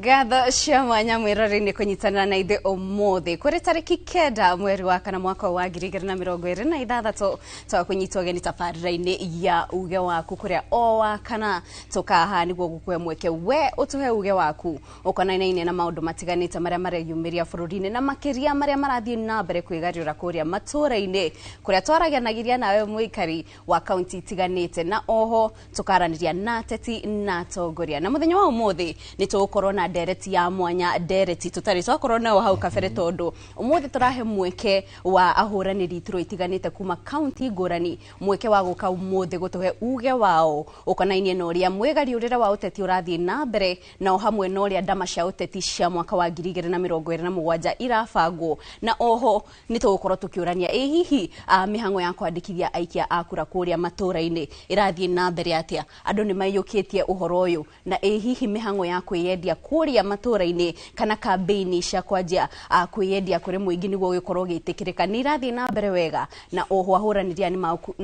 Ngatho cia mwanya mwirori-ini kunyitana na ithe umuthi kuri tariki 9 mweri wa kana mwaka wa 2026 twa kunyitwo geni tabarira-ini ya uge waku kuria o wa kana tukaha niguo gukwe mweke we utuhe uge waku ukonaine na maundu matiganite maria mareyumiria bururi-ini na makiria maria marathie na mbere kwigariura kuria matura-ini kuria twaragianagiria nawe muikari wa kaunti tiganite na oho tukaraniria na teti na togoria na muthenya wa umuthi ni tukorwo na dereti ya mwanya dereti tutari twakorwo nao hau kabere tondu umuthi turahe mweke wa ahuraniri ituro itiganite kuma county ngurani mweke wa guka umuthi gutuhe uge wao ukonainie no ria mwegari urira wa uteti urathie na mbere na hamwe no ria ndama cia uteti cia mwaka wa 2027 irabangwo na oho ni tukorwo tukiurania hihi mihango ya kwandikithia aikia akura kuria matura-ini irathie na mbere atia andu ni mayukitie uhoro uyu na hihi mihango ya kwiyendia kuria matura-ini kana campaign cia kwanjia kwiyendia kuri muingi niguo gikorwo gitikirika ni irathie na mbere wega na oho ahuraniria ni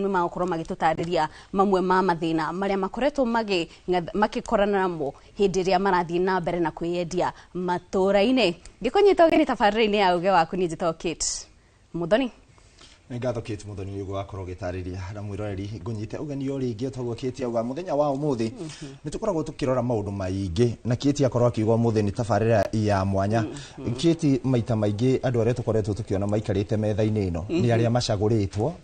makorwo magitutariria mamwe ma mathina maria makoretwo makikorana namo hindi ria marathie na mbere na kwiyendia matura-ini ngikunyita ugeni tabarira-ini ya uge waku ni njito Kate Muthoni. Ngatho Kate Muthoni yugo akorwo gitariria na mwiroreri ngunyite ugeni uri ingi utagwo Kate auga muthenya wa umuthi ni tukoragwo tukirora maundu maingi na Kate akorwo akiuga umuthi ni tabarira ya mwanya Kate maita maingi andu aria tukoretwo tukiona maikarite metha-ini ino ni aria macaguritwo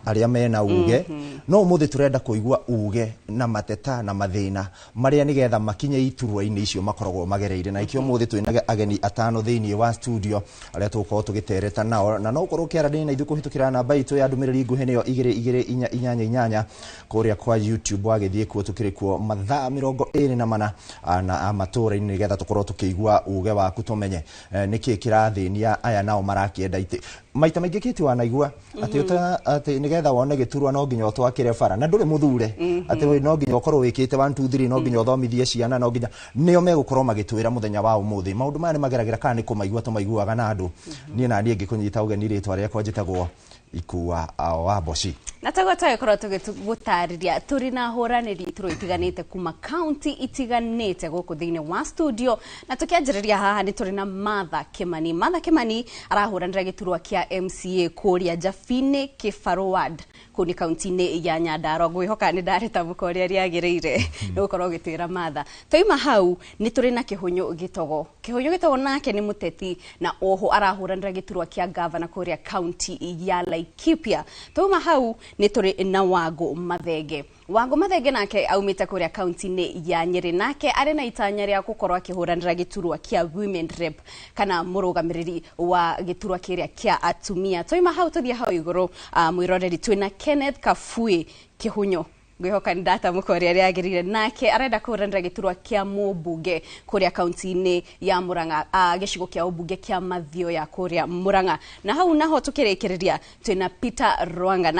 aria mena uge no umuthi turenda kuigua uge na mateta na mathina maria nigetha makinye iturwa-ini icio makoragwo magereire na ikio umuthi twina ageni atano thiini wa studio aria tukorwo tugitereta nao na no ukorwo kiarani na ithu kuhitukira namba itu ya ndumiriri nguhi niyo 2288 kuria kwa YouTube wagithie kuo tukirikuo mathaa 24 na amatura-ini nigetha tukorwo tukiigua uge waku tumenye niki kirathinia aya nao marakienda ite maita maingi Kiti wanaigua ati nigetha wone giturwa no nginya twakire bara na nduri muthure ati no nginya ukorwo wikite 1 2 3 no nginya uthomithie ciana no nginya nio megukorwo magitwira muthenya wa umuthi maundu maya ni mageragira kana ni kumaigua tumaiguaga na andu nie na nie ngikunyita ugeni ritwa ria kwa njitagwo Ikuwa wa Boshi na tagotaye korwo tugutariria turi na huraniri ituro itiganite kuma county itiganite guku thiini wa studio na tukianjiriria haha ni turi na Martha Kimani arahuranira giturwa kia MCA kuria Jafine Kifaroward kuni county-ini ya Nyandarua ngwihoka ni ndareta mukoria riagiriire no korwo gitwira Martha toima hau ni turi na kihunyu gitogo nake ni muteti na oho arahuranira giturwa kia governor kuria county ya Laikipia toima hau ni turi na Wangu Mathenge nake aumite kuria county-ini ya Nyeri nake ari na itanya ria gukorwo akihuranira giturwa kia women rep kana murugamiriri wa giturwa kiria kia atumia toima hau tuthie hau iguru mwiroreri twina Kenneth Kafui Kihunyo ngwihoka ni data mukoria riagirire nake arenda kuranira giturwa kia mubunge kuria county-ini ya Murang'a gicigo kia ubunge kia Mathio ya kuria Murang'a na hau naho tukirikiriria twina Peter Lwanga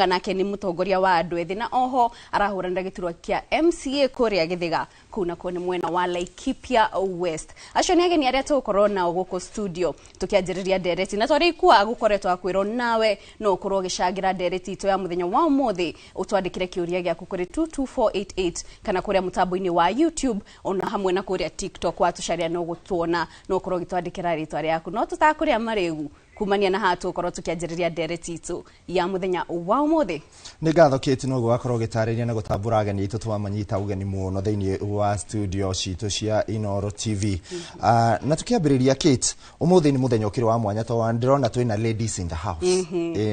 nake ni mutongoria wa andu ethi na oho arahuranira giturwa kia MCA kuria Githiga kuna kone mwena wa Laikipia West acio ni ageni aria tukorwo nao guku studio tukianjiriria dereti na twari kwa gukoretwo akwiro nawe no ukorwo gicangira dereti ito ya muthenya wa umuthi utwandikire kiuria giaku kuri 22488 kana kuria mutambo-ini wa YouTube ona hamwe na kuria TikTok watucaria no gutwona no ukorwo gitwandikira ritwa riaku no tutakuria maregu kumania na hatu ukorwo tukianjiriria dereti itu ya muthenya wa umuthi ni ngatho Kate no gwakorwo gitariria na gutambura ageni itu twamanyita ugeni muno thiini wa studio citu cia Inoro TV na tukiambiriria Kate umuthi ni muthenya ukiri wa mwanya to ndirona twina ladies in the house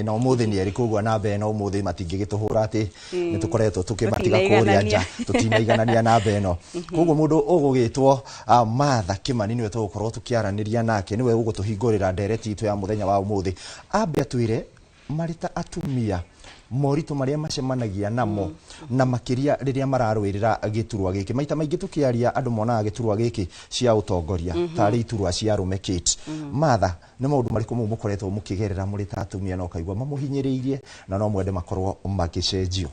na umuthi ni erikugwa na beno umuthi matingi gituhura ati ni tukoretwo tukimatiga kuria nja tutinaiganania na beno koguo mundu ugugitwo Martha Kimani niwe tugukorwo tukiaraniria nake niwe ugutuhingurira dereti itu ya muthenya wa umuthi ambe atwire marita atumia morito maria macemanagia namo na makiria riria mararwirira giturwa giki maita maingi tukiaria andu monaga giturwa giki cia utongoria tari iturwa cia rume Kate Martha ni maundu mariku mukoretwo mukigerera muri ta atumia no kaigwa mamuhinyiriirie na no mwende makorwo makicenjio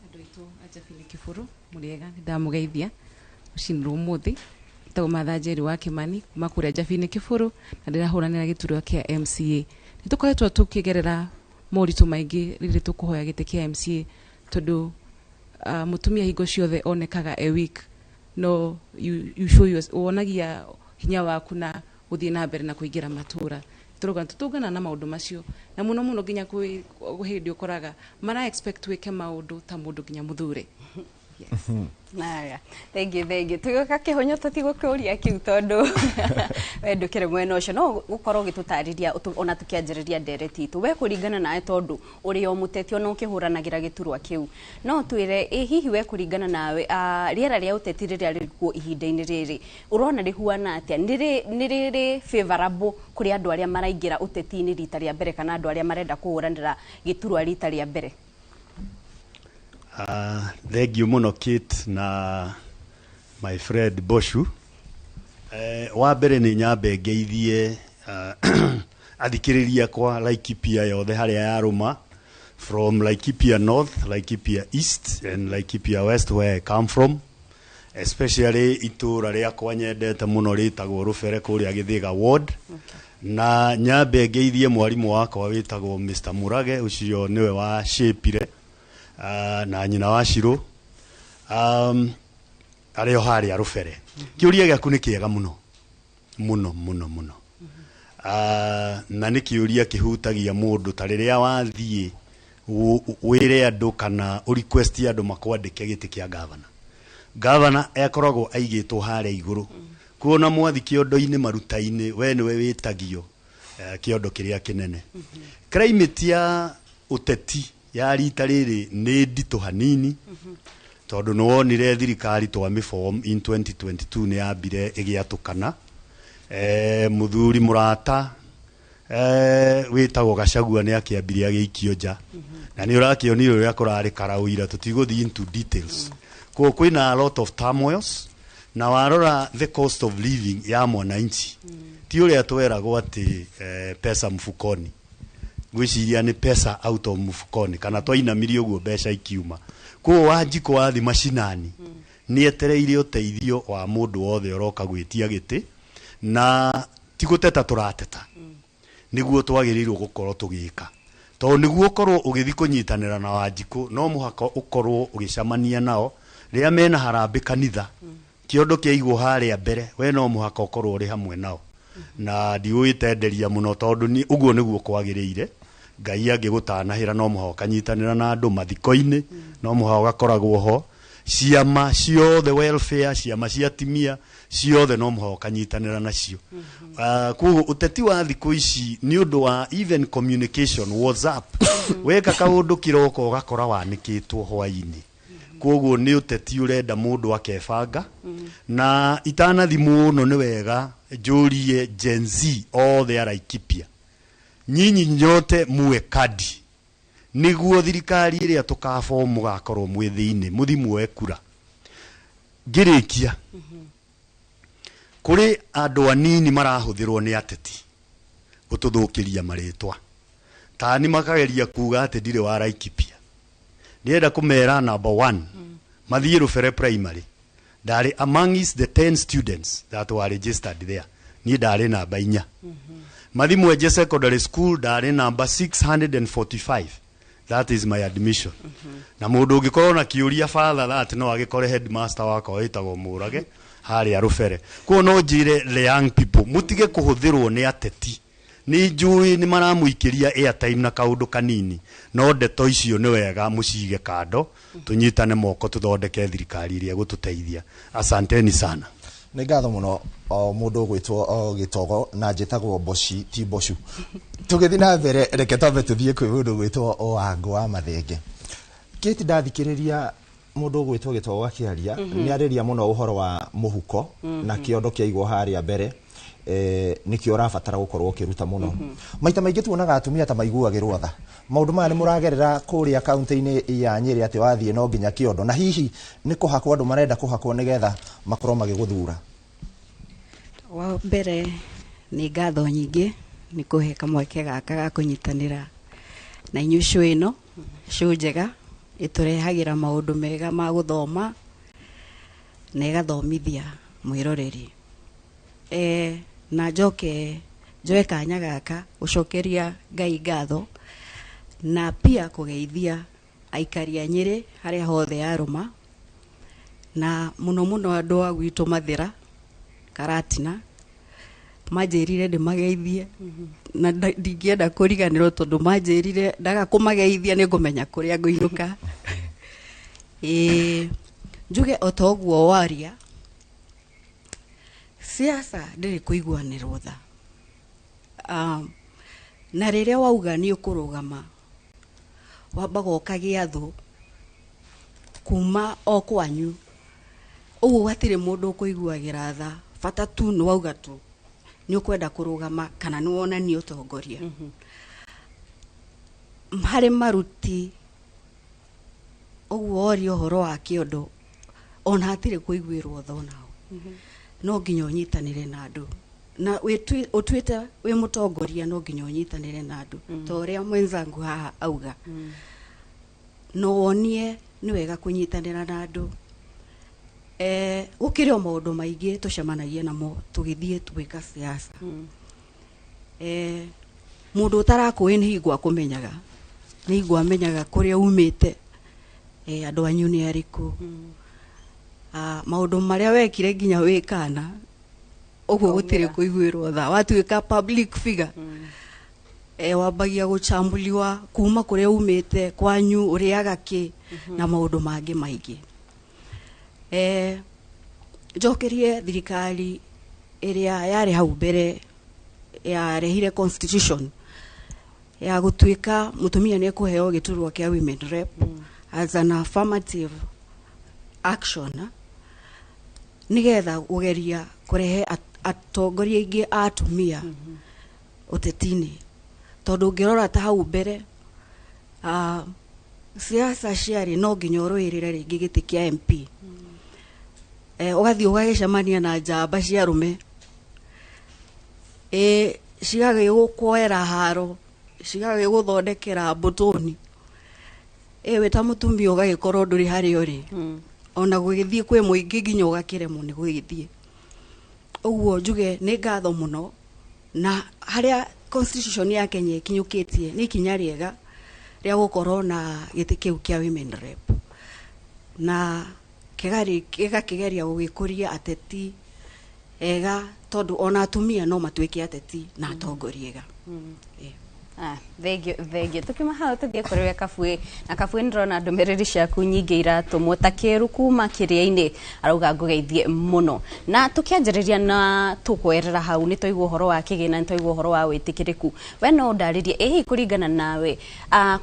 andu itu Jafine Kifuru muriega ndamugeithia ucinirwo umuthi tago Martha Njeri wa Kimani kuma kuria Jafine Kifuru na ndirahuranira giturwa kia MCA nitukoretwo tukigerera morito maingi riri tukuhoya gite kia MCA tondu mutumia hingo ciothe onekaga a week no you show you wonagia hinya waku na uthie na mbere na kuingira matura tutungana na maundu macio na muno muno nginya kwi hindi ukoraga mara expect weke maundu ta mundu nginya muthure. Yes. Naga thengi tugoka kihonyo tutigukuria kiu tondu wendukire mwena ucio no gukorwo gitutariria ona tukianjiriria ndereti itu we kuringana nae tondu uri o mutetio no ukihuranagira giturwa kiu no twire hihi we kuringana nawe riera ria uteti riria rikuo ihinda-ini riri urona rihuana atia niri favorable kuri andu aria maraingira uteti-ini rita ria mbere kana andu aria marenda kuhuranira giturwa rita ria mbere? Thank you muno Kate na my friend Boshu. Wa mbere ni nyambe ngeithie athikiriria kwa Laikipia yothe haria yaruma from Laikipia North, Laikipia East and Laikipia West where I come from, especially itura ria kwa nyendete muno ritagwo Rufere kuria Githiga ward. Na nyambe ngeithie mwarimu wakwa witagwo Mr Murage ucio niwe wa shapire na nyina wa Shiro ario hari Rufere. Kiuria giaku ni kiega muno na ni kiuria kihutagia mundu ta riria wathie wire andu kana request andu makwandike giti kia governor ekoragwo aigitwo haria iguru kuona mwathi kiondo-ini maruta-ini we niwe witagio kiondo kiria kinene. Climate ya uteti ya rita riri ni ndito hanini tondu no wonire thirikari twa miform in 2022 ni yambire igiatukana muthuri murata witagwo Gachagua ni akiambiria giikio nja na ni urakionire uria kurari karauira tutiguthi into details kwina a lot of turmoils na warora the cost of living ya mwananchi ti uria tweragwo ati pesa mfukoni gwiciria ni pesa out of mfukoni kana twainamirio guo mbeca ikiuma kwa Wanjiku wathi mashinani ni etereire uteithio wa mundu wothe uroka gwitia giti na tiguteta turateta niguo twagirirwo gukorwo tugika to niguo ukorwo ugithi kunyitanira na Wanjiku no muhaka ukorwo ugicamania nao ria mena harambe kanitha kiondo kiaigwo haria mbere we no muhaka ukorwo uri hamwe nao na ndiwitenderia muno tondu ni uguo niguo kwagiriire Ngai angigutanahira no muhaka kanyitanira na andu mathiko-ini no muhaka gakoragwo ho ciama ciothe welfare ciama cia timia ciothe no muhaka kanyitanira nacio kuo uteti wa thiku ici ni undu wa even communication WhatsApp weka kaundu kiroko gakora wanikitwo hwaini koguo ni uteti urenda mundu akebanga na itanathi muno ni wega njurie Gen Z all the Laikipia nyinyi nyote muwe kadi niguo thirikari iria tukabo mugakorwo mwi thiini muthimu wekura ngirikia kuri andu anini marahuthirwo ni ateti gututhukiria maritwa tani makageria kuga ati ndire wa Laikipia ndienda kumera number 1 mathie Rufere primary ndari amongst the 10 students that were registered there ni ndari namba 4 mathi Mwenje secondary school ndari number 645 that is my admission na mundu ungikorwo na kiuria father that no agikore headmaster wako witagwo Murage haria Rufere ko no njire the young people mutige kuhuthirwo ni ateti ni njui ni maramuikiria airtime na kaundu kanini no ndeto icio ni wega mucige kando tunyitane moko tuthondeke thirikari iria gututeithia. Asanteni sana. Ni ngatho muno o mundu gwitwo Gitogo na njitagwo Boshi ti Boshu tugithi na mbere reke twambe tuthie kwi mundu gwitwo Wangu wa Mathenge. Kiti ndathikiriria mundu gwitwo Gitogo akiaria ni ariria muno uhoro wa muhuko na kiondo kiaigwo haria mbere nikio urabatara gukorwo kiruta muno maita maingi tuonaga atumia ta maiguagirwo tha maundu maya ni muragerera kuria kaunti-ini ya Nyeri ati wathie no nginya kiondo na hihi ni kuhakwo andu marenda kuhakwo nigetha makorwo magiguthura. Wa mbere ni ngatho nyingi ni kuhe kamweke gaka ga kunyitanira na inyu show ino show njega iturehagira maundu mega ma guthoma na igathomithia mwiroreri na njoke njoe kanya gaka gucokeria Ngai ngatho na pia kugeithia aikari a Nyeri haria hothe yaruma na muno andu a gwitu Mathira Karatina manjirire ndimageithie na ndingienda kuriganirwo tondu manjirire ndaga kumageithia ni ngumenya kuria nguinuka njuge otoguo waria siasa ndiri kuiguanirwo tha na riria wauga ni ukurugama wambaga ukagia thu kuma o kwanyu uguo hatire mundu ukuiguagira tha bata tu ni wauga tu ni ukwenda kurugama kana ni wonani utongoria hari maruti uguo ori uhoro wa kiondo ona hatire kuiguirwo thonao no nginya unyitanire na andu na utwite wi mutongoria no nginya unyitanire na andu to ria mwenzangu haha auga no wonie ni wega kunyitanira na andu gukire maundu maingi tucemanagie namo tugithie twika siasa mundu utarakuwi ni hingwa kumenyaga ni hingwa amenyaga kuria umite andu anyu ni ariku maundu maria wekire nginya wikana uguo gutire kuiguirwo tha watuika public figure wambagia guchambuliwa kuma kuria umite kwanyu uriaga ki na maundu mangi maingi njokerie thirikari iria yari hau mbere ya rehire constitution ya gutuika mutumia ni kuheo giturwa kia women rep as an affirmative action nigetha ugeria kurehe atongoria ingi atumia utetini tondu ngirora ta hau mbere siasa ciari no nginya uruirire ringi giti kia MP ugathi ugagicemania na njamba cia rume cigage gukwera haro cigage guthondekera mbutuni wita mutumia ugagikorwo nduri hari uri ona gugithie kwi muingi nginya ugakiremwo ni gugithie uguo njuge ni ngatho muno na haria constitution ya Kenya ikinyukitie ni kinya riega ria gukorwo na giti kiu kia women rep na kigeria gugikuria ateti ega tondu ona atumia no matuike ateti na atongoria ega thengio tukima hau tuthie kuria Kabui na Kabui ndirona ndumiriri ciaku nyingi iratumwo ta kiru kuma kiria-ini arauga ngugeithie muno na tukianjiriria na tukwerera hau ni toigwo horo wa kigina ni toigwo horo wa witikiriku we no ndaririe ehi kuringana nawe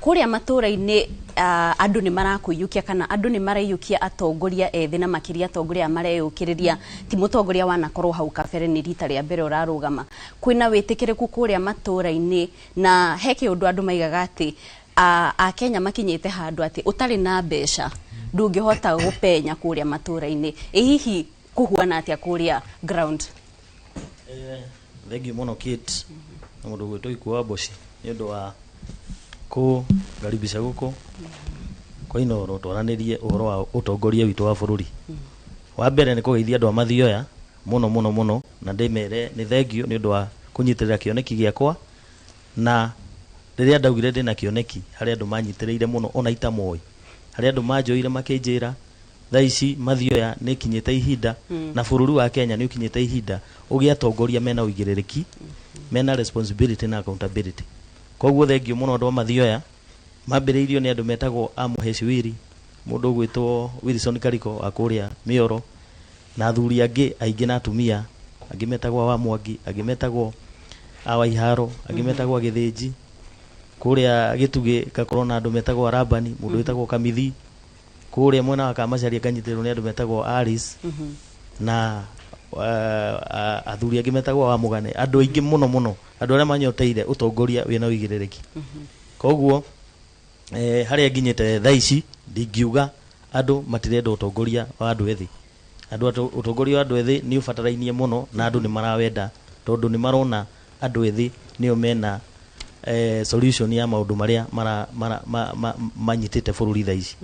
kuria matura-ini andu ni marakuyukia kana andu ni marayukia atongoria ethi na makiria atongoria mareyukiriria ti mutongoria wanakorwo hau kabere ni rita ria mbere urarugama kwina witikiriku kuria matura-ini na heke undu andu maigaga ati a Kenya makinyite handu ati utari na mbeca ndungihota gupenya kuria matura-ini hihi kuhuana atia kuria ground thegi muno kit na mundu gwito ikuwa bosi ni undu wa ku garibisha guko kwa inoro twaranirie uhoro wa utongoria witu wa bururi wa mbere ni kugeithia andu a Mathioya muno na ndimere ni thengio ni undu wa kunyitirira kioneki giakwa na riria ndaugire ndina kioneki hari andu manyitiriire muno ona itamoi hari andu manjoire makinjira thaici Mathioya ni kinyite ihinda na bururi wa Kenya ni ukinyite ihinda ugia atongoria mena uigirereki mena responsibility na accountability koguo thengio muno andu a Mathioya mambiriirio ni andu metagwo Amuheci Wiri mundu gwitwo Wilson Kariko akuria Mioro na athuri angi aingi na atumia angi metagwo wa Mwangi angi metagwo awa iharo angi metagwo Githinji kuria Gitugi gakorwo na andu metagwo Arabani mundu wetagwo Kamithi kuria mwena wa Kamacharia kanyitirwo ni andu metagwo Alice na athuri angi metagwo wa Mugane andu aingi muno andu aria manyoteire utongoria wina uigirereki koguo haria nginyite thaici ndingiuga andu matirenda utongoria wa andu ethi andu utongoria wa andu ethi ni ubatarainie muno na andu ni marawenda tondu ni marona andu ethi nio mena solution ya maundu maria manyitite bururi thaici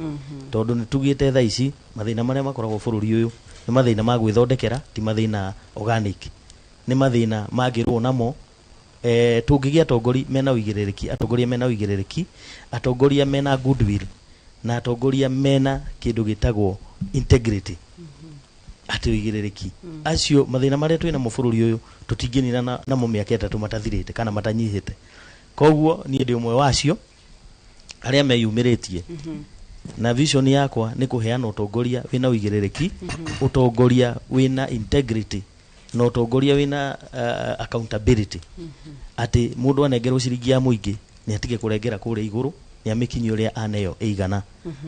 tondu ni tugite thaici mathina maria makoragwo bururi uyu ni mathina ma gwithondekera ti mathina organic ni mathina magirwo namo tungigia atongoria mena uigirereki atongoria mena uigirereki atongoria mena goodwill na atongoria mena kindu gitagwo integrity ati wigirereki acio mathina maria twina mu bururi uyu tutinginira na mu miaka 3 matathirite kana matanyihite koguo nie ndi umwe wacio aria meyumiritie na vision yakwa ni kuheana utongoria wina wigirereki utongoria wina integrity na utongoria wina accountability ati mundu anengerwo ciringi ya muingi ni atige kurengera kure iguru ni amikinyo ria aneyo eigana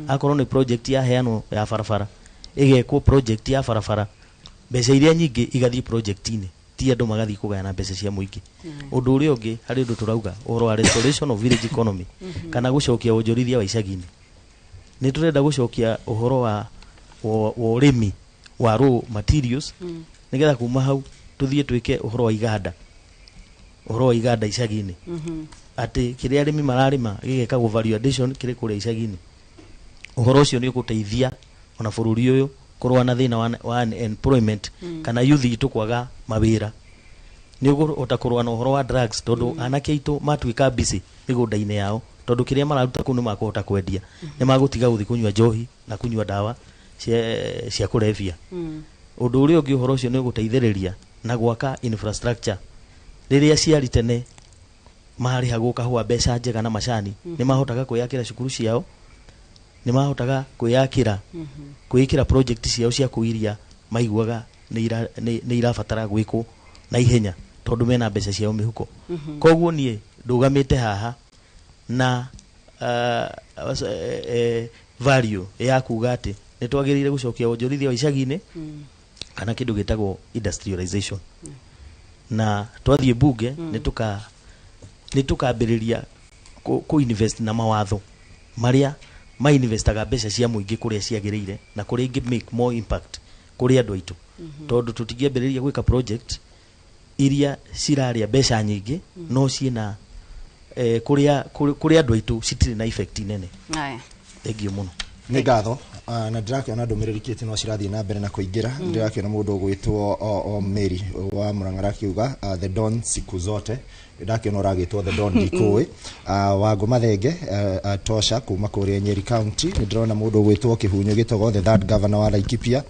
akorwo ni project ya heano ya farafara igekwo project ya farafara mbeca iria nyingi igathii project-ini ti andu magathii kugayana mbeca cia muingi undu uria ungi hari undu turauga uhoro wa restoration of village economy kana gucokia wonjorithia wa icagi-ini ni turenda gucokia uhoro wa urimi wa raw materials nigetha kuma hau tuthie twike uhoro wa iganda icagi-ini ati kiria arimi mararima gigekagwo value addition kiri kuria icagi-ini uhoro ucio ni uguteithia ona bururi uyu kurwa na thina wa employment kana youth itu kwaga mawira ni utakurwa na uhoro wa drugs tondu anake itu matuika busy migunda-ini yao tondu kiria mararuta kunu makuhota kwendia ni magutiga guthi kunywa njohi na kunywa dawa cia kurevia undu uria ungi uhoro ucio ni uguteithiriria na gwaka infrastructure riria ciari tene marihagwo kahua mbeca njega na macani ni mahotaga kwiyakira cukuru ciao ni mahotaga kwiyakira kwikira project ciao cia kuiria maiguaga ni irabatara gwiko na ihenya tondu mena mbeca ciao mihuko koguo nie ndugamite haha na value ya kuga ati ni twagirire gucokia wonjorithia wa icagi-ini kana kindu gitagwo industrialization na twathie bunge ni tukambiriria ku invest na mawatho maria ma investaga mbeca cia muingi kuria ciagirire na kuria ingi make more impact kuria andu aitu tondu tutingiambiriria gwika project iria ciraria mbeca nyingi no ciina kuria andu aitu citire na effect nene aya thank you muno ni ngatho na ndirakiona ndumiriri kiti no cirathie na mbere na kuingira ndirakiona mundu ugwitwo o Mary wa Murang'a kiuga the Don siku zote ndakiona uragitwo the Don Dikoi wa Ngomathenge Tosha kuma kuria Nyeri County ndirona mundu ugwitwo Kihunyo gitogo the third governor wa Laikipia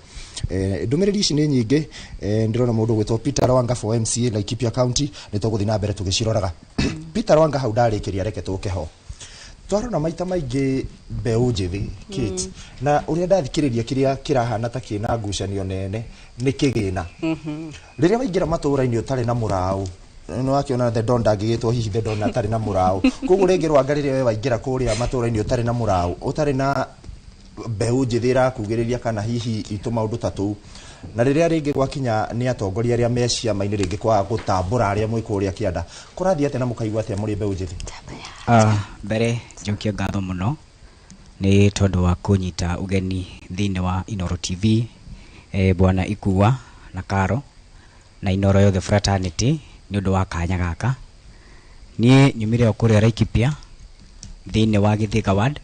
ndumiriri ici ni nyingi ndirona mundu ugwitwo Peter Rwanga for MCA Laikipia County nituguthi na mbere tugiciroraga Peter Rwanga hau ndarikiria reke tukeho twarona maita maingi mbeu njithi kids na uria ndathikiriria kiria kirahana ta kina ngucanio nene ni kigina riria waingira matura-ini utari na murao no akiona the Don ndagigitwo hihi the Don atari na murao koguo ringi Rwanga riria we waingira kuria matura-ini utari na murao utari na mbeu njithi irakugiriria kana hihi itu maundu tatu na riria ringi gwakinya ni atongoria aria me ciama-ini ringi kwa gutambura aria mwi kuria kianda kurathie ate na mukaigua ate muri mbeu njithi mbere njokia ngatho muno ni tondu wa kunyita ugeni thini wa Inoro TV bwana Ikua na Karo na Inoro yothe fraternity ni undu wa kanya gaka ni nyumire okuria Laikipia thini wa Githika ward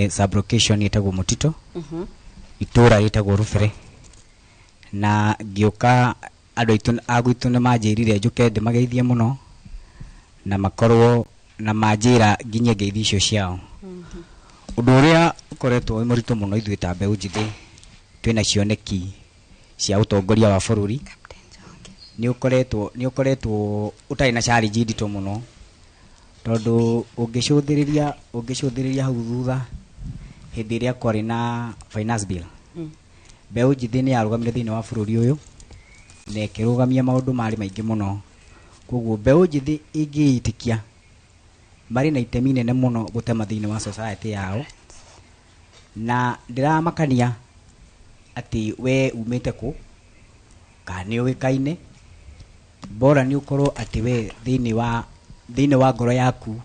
sublocation itagwo Mutito itura itagwo Rufere na ngioka andu aitu agwitu ni manjirire njuke ndimageithie muno na makorwo na manjira nginya ngeithi icio ciao undu uria ukoretwo wi muritu muno ithuĩ ta mbeu njithi twina cioneki cia utongoria wa bururi ni ukoretwo utari na challenge ndito muno tondu ungicuthiriria hau thutha hindi iria kwari na finance bill mbeu njithi ni yarugamire thiini wa bururi uyu na ikirugamia maundu mari maingi muno koguo mbeu njithi ingiitikia mari na itemi nene muno gutema thiini wa society yao na ndiramakania ati we umite ku kani uikaine bora ni ukorwo ati we thiini wa ngoro yaku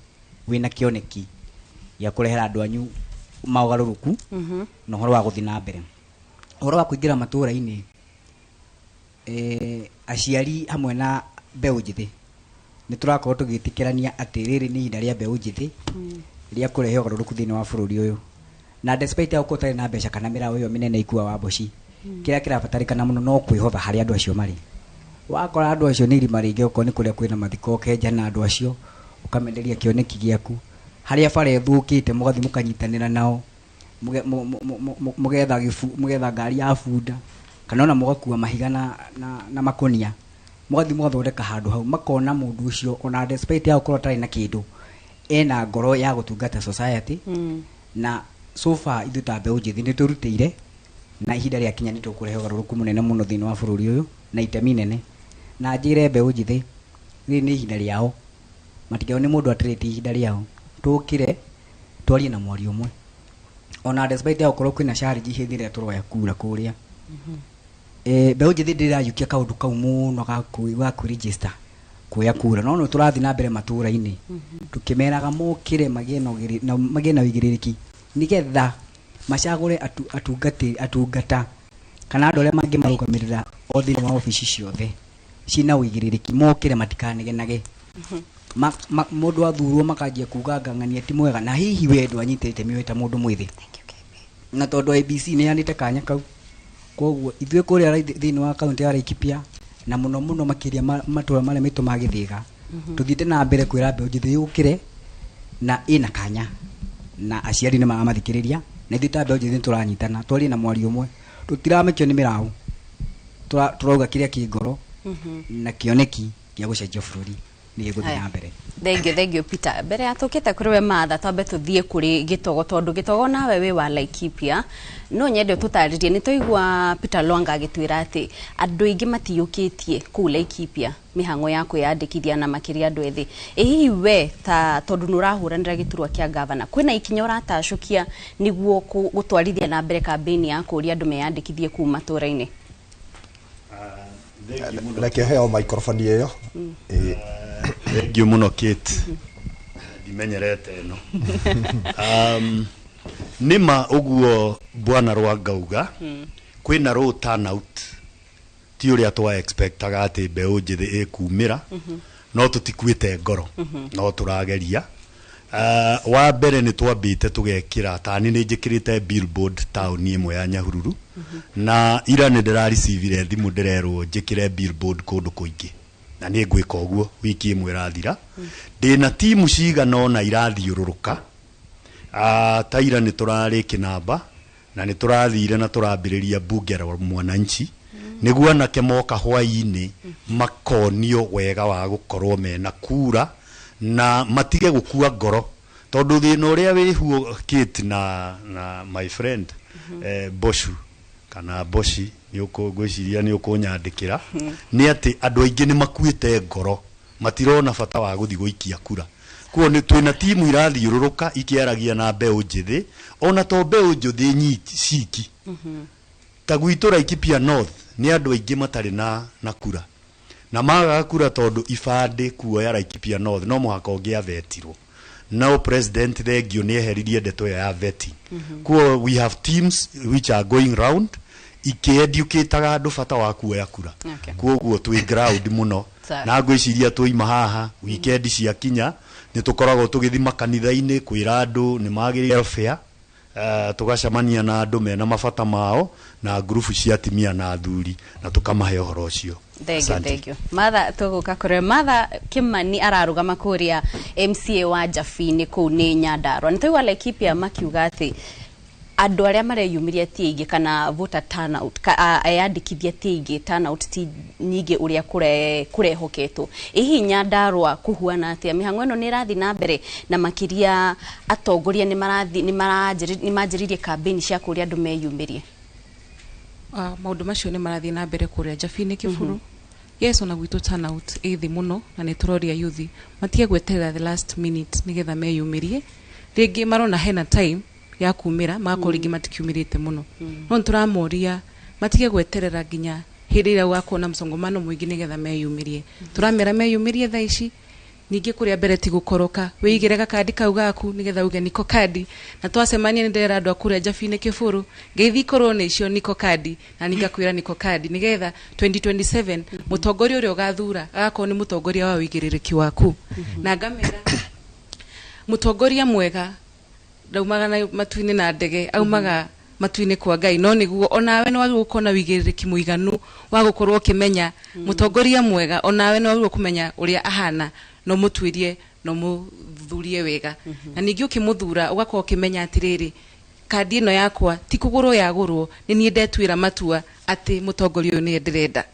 wina kioneki ya kurehera andu anyu maugaruruku na horo wa guthi na mbere horo wa kuingira matura-ini aciari hamwe na mbeu njithi ni turakorwo tugitikirania ati riri ni inda ria mbeu njithi ria kurehe ugaruruku thiini wa bururi uyu na despite ya ukotari na mbeca kana mirao iyo minene Ikua wa Boshi kiria kirabatarikana muno no kwihotha hari andu acio mari wakora andu acio ni irima ringi uko ni kuria kwina mathiko kenja na andu acio ukamenderia kioneki giaku haria bare thukite mugathi mukanyitanira nao mugetha ngari ya bunda kana ona mugakua mahiga na makonia mugathi mugathondeka handu hau makona mundu ucio ona despite ya ukorwo tari na kindu ena ngoro ya gutungata society na so far ithu ta mbeũ njĩthĩ nĩ tũrutĩire na ihinda rĩa kinya nĩ tũkũrehe ũgarũrũku mũnene mũno thĩinĩ wa bũrũri ũyũ na itemi nene na njĩre mbeũ njĩthĩ rĩrĩ nĩ ihinda rĩao matigao nĩ mũndũ atirĩtie ihinda rĩao tũkĩre twarie na mwario ũmwe ona despite ya gũkorwo kwĩna challenge hĩndĩ ĩrĩa tũroya kura kũrĩa mbeũ njĩthĩ ndĩrayũkia kaũndũ kau mũno ga kwĩregister kuoya kura no tũrathiĩ na mbere matũũra-inĩ tukimeraga mokire magĩe na ũigĩrĩrĩki nigetha macagũre atungata kana andũ arĩa mangĩ marũgamĩrĩra o thĩinĩ wa obici ciothe cina ũigĩrĩrĩki mokire matikanegenage mũndũ athurwo makanjia kuga ngang'ania ti mwega na hihi wendo anyitĩte mĩoyo mũndũ mwĩthĩ na tondũ ABC nĩ yanĩte kanya kau koguo ithuĩ kũrĩa thĩinĩ wa kaunti ya Laikipia na muno makĩria matũra marĩa maitũ ma Gĩthĩga tũthiĩte na mbere kwĩra mbeũ njĩthĩ yũkĩre na ĩna kanya na aciari nĩ mamathikĩrĩria na ithuĩ ta mbeũ njĩthĩ tũranyitana twarie na mwario ũmwe tũtiramĩkio nĩ mĩraũ tũrauga kĩrĩa kĩ ngoro na kĩoneki gĩa gũcenjia bũrũri nĩ gĩgũthiĩ na mbere. Thank you Peter. Mbere ya tũkĩte kũrĩ we Martha twambe tũthiĩ kũrĩ Gĩtogo tondũ Gĩtogo nawe wĩ wa Laikipia no nyende tũtarĩrie nĩ tũigua Peter Lwanga agĩtwĩra atĩ andũ aingĩ matiyũkĩtie kũu Laikipia mĩhang'o ya kwĩyandĩkithia na makĩria andũ ethĩ hihi we ta tondũ nĩ ũrahũranĩra gĩturwa kĩa gavana kwĩna ikinya ũratacũkia nĩguo gũtwarithia na mbere kambĩini ya kũũria andũ meyandĩkithie kũu matũũra-inĩ? Reke heo microphone ĩyo. Thengiũ mũno Kate ndimenyerete ĩno nĩma ũguo bwana Rwangauga kwĩna low turnout ti ũrĩa twa expectaga atĩ mbeũ njĩthĩ ĩkumĩra no tũtikuĩte ngoro no tũrageria wa mbere nĩ twambĩte tũgekĩra tani nĩ njĩkĩrĩte billboard taũni ĩmwe ya Nyahururu na ira nĩ ndĩrarecivire thimũ ndĩrerwo njĩkĩre billboard kũndũ kũingĩ na nĩ ngwĩka ũguo wiki ĩmwe ĩrathira ndĩna timu cigana ona irathiũrũrũka ta ira nĩ tũrarĩ Kĩnamba na nĩ tũrathire na tũrambĩrĩria bunge la mwananchi nĩguo anake moka hwaĩ-inĩ makonio wega wa gũkorwo mena kura na matige gũkua ngoro tondũ thĩna ũrĩa wĩhuo Kate na my friend Boshu kana Boshi nĩ ũkũngwĩciria nĩ ũkũnyandĩkĩra nĩ atĩ andũ aingĩ nĩ makuĩte ngoro matirona bata wa gũthiĩ gũikia kura kuo nĩ twĩna timu irathiũrũrũka ikĩaragia na mbeũ njĩthĩ ona to mbeũ njĩthĩ ciki ta gwitũ Laikipia North nĩ andũ aingĩ matarĩ na kura na magaga kura tondũ ibandĩ kuoya Laikipia North no mũhaka ũngĩavetirwo no president thengio nĩ eheririe ndeto ya vetting kuo we have teams which are going round ikieducataga andũ bata wa kuoya kura kuoguo twĩ ground mũno na ngwĩciria tũima haha weekend cia kinya nĩ tũkoragwo tũgĩthi makanitha-inĩ kwĩra andũ nĩ magĩrĩire welfare tũgacemania na andũ mena mabata mao na group cia atimia na athuri na tukamahe ũhoro ũcio. Thank you. Martha tũgũka kũrĩ Martha Kĩmani ararũgama kũrĩa MCA wa Njabini kũu nĩ Nyandarua. Nĩtũigua Laikipia makiuga atĩ andũ arĩa mareyumĩria ti aingĩ kana voter turnout ayandĩkithia ti aingĩ turnout ti nyingĩ ũrĩa kũrehoketwo. Hihi Nyandarua kũhuana atĩa mĩhang'o ĩno nĩ ĩrathiĩ na mbere na makĩria atongoria nĩ manjĩrĩirie kambĩini cia kũũria andũ meyumĩrie? Maũndũ macio nĩ marathiĩ na mbere kũrĩa Njabini Kĩburu. Yes, ona gwitũ turnout ĩthĩ mũno na nĩ tũroria yuthi matige gweterera the last minute nĩgetha meyumĩrie rĩngĩ marona hena time ya kumĩra magakorwo rĩngĩ matikiumĩrĩte mũno no nĩtũramoria matige gweterera nginya hĩndĩ ĩrĩa gũgakorwo na msongamano mũingĩ nĩgetha meyumĩrie tũramera meyumĩrie thaa ici ningĩ kũrĩa mbere ti gũkoroka wĩigĩre gakandi kau gaku nĩgetha uge niko kandi na twacemania nĩ ndĩrera andũ a kũrĩa Njabini Kĩburu ngeithi korwo nĩ icio niko kandi na ningakwĩra niko kandi nĩgetha 2027 mũtongoria ũrĩa ũgathura agakorwo nĩ mũtongoria wa wĩigĩrĩrĩki waku na ngamera mũtongoria mwega ndaumaga na matu-inĩ na ndege aumaga matu-inĩ kwa Ngai no nĩguo onawe nĩ wagĩrĩirwo gũkorwo na wĩigĩrĩrĩki mũiganu wa gũkorwo ũkĩmenya mũtongoria mwega onawe nĩ wagĩrĩirwo kũmenya ũrĩa ahana no mũtuĩrie no muthurie wega na ningi ukimuthura ugakorwo ukimenya atiriri kandi ino yakwa ti kugurwo yagurwo ni nie ndetwira matua ati mutongoria uyu ni ndirenda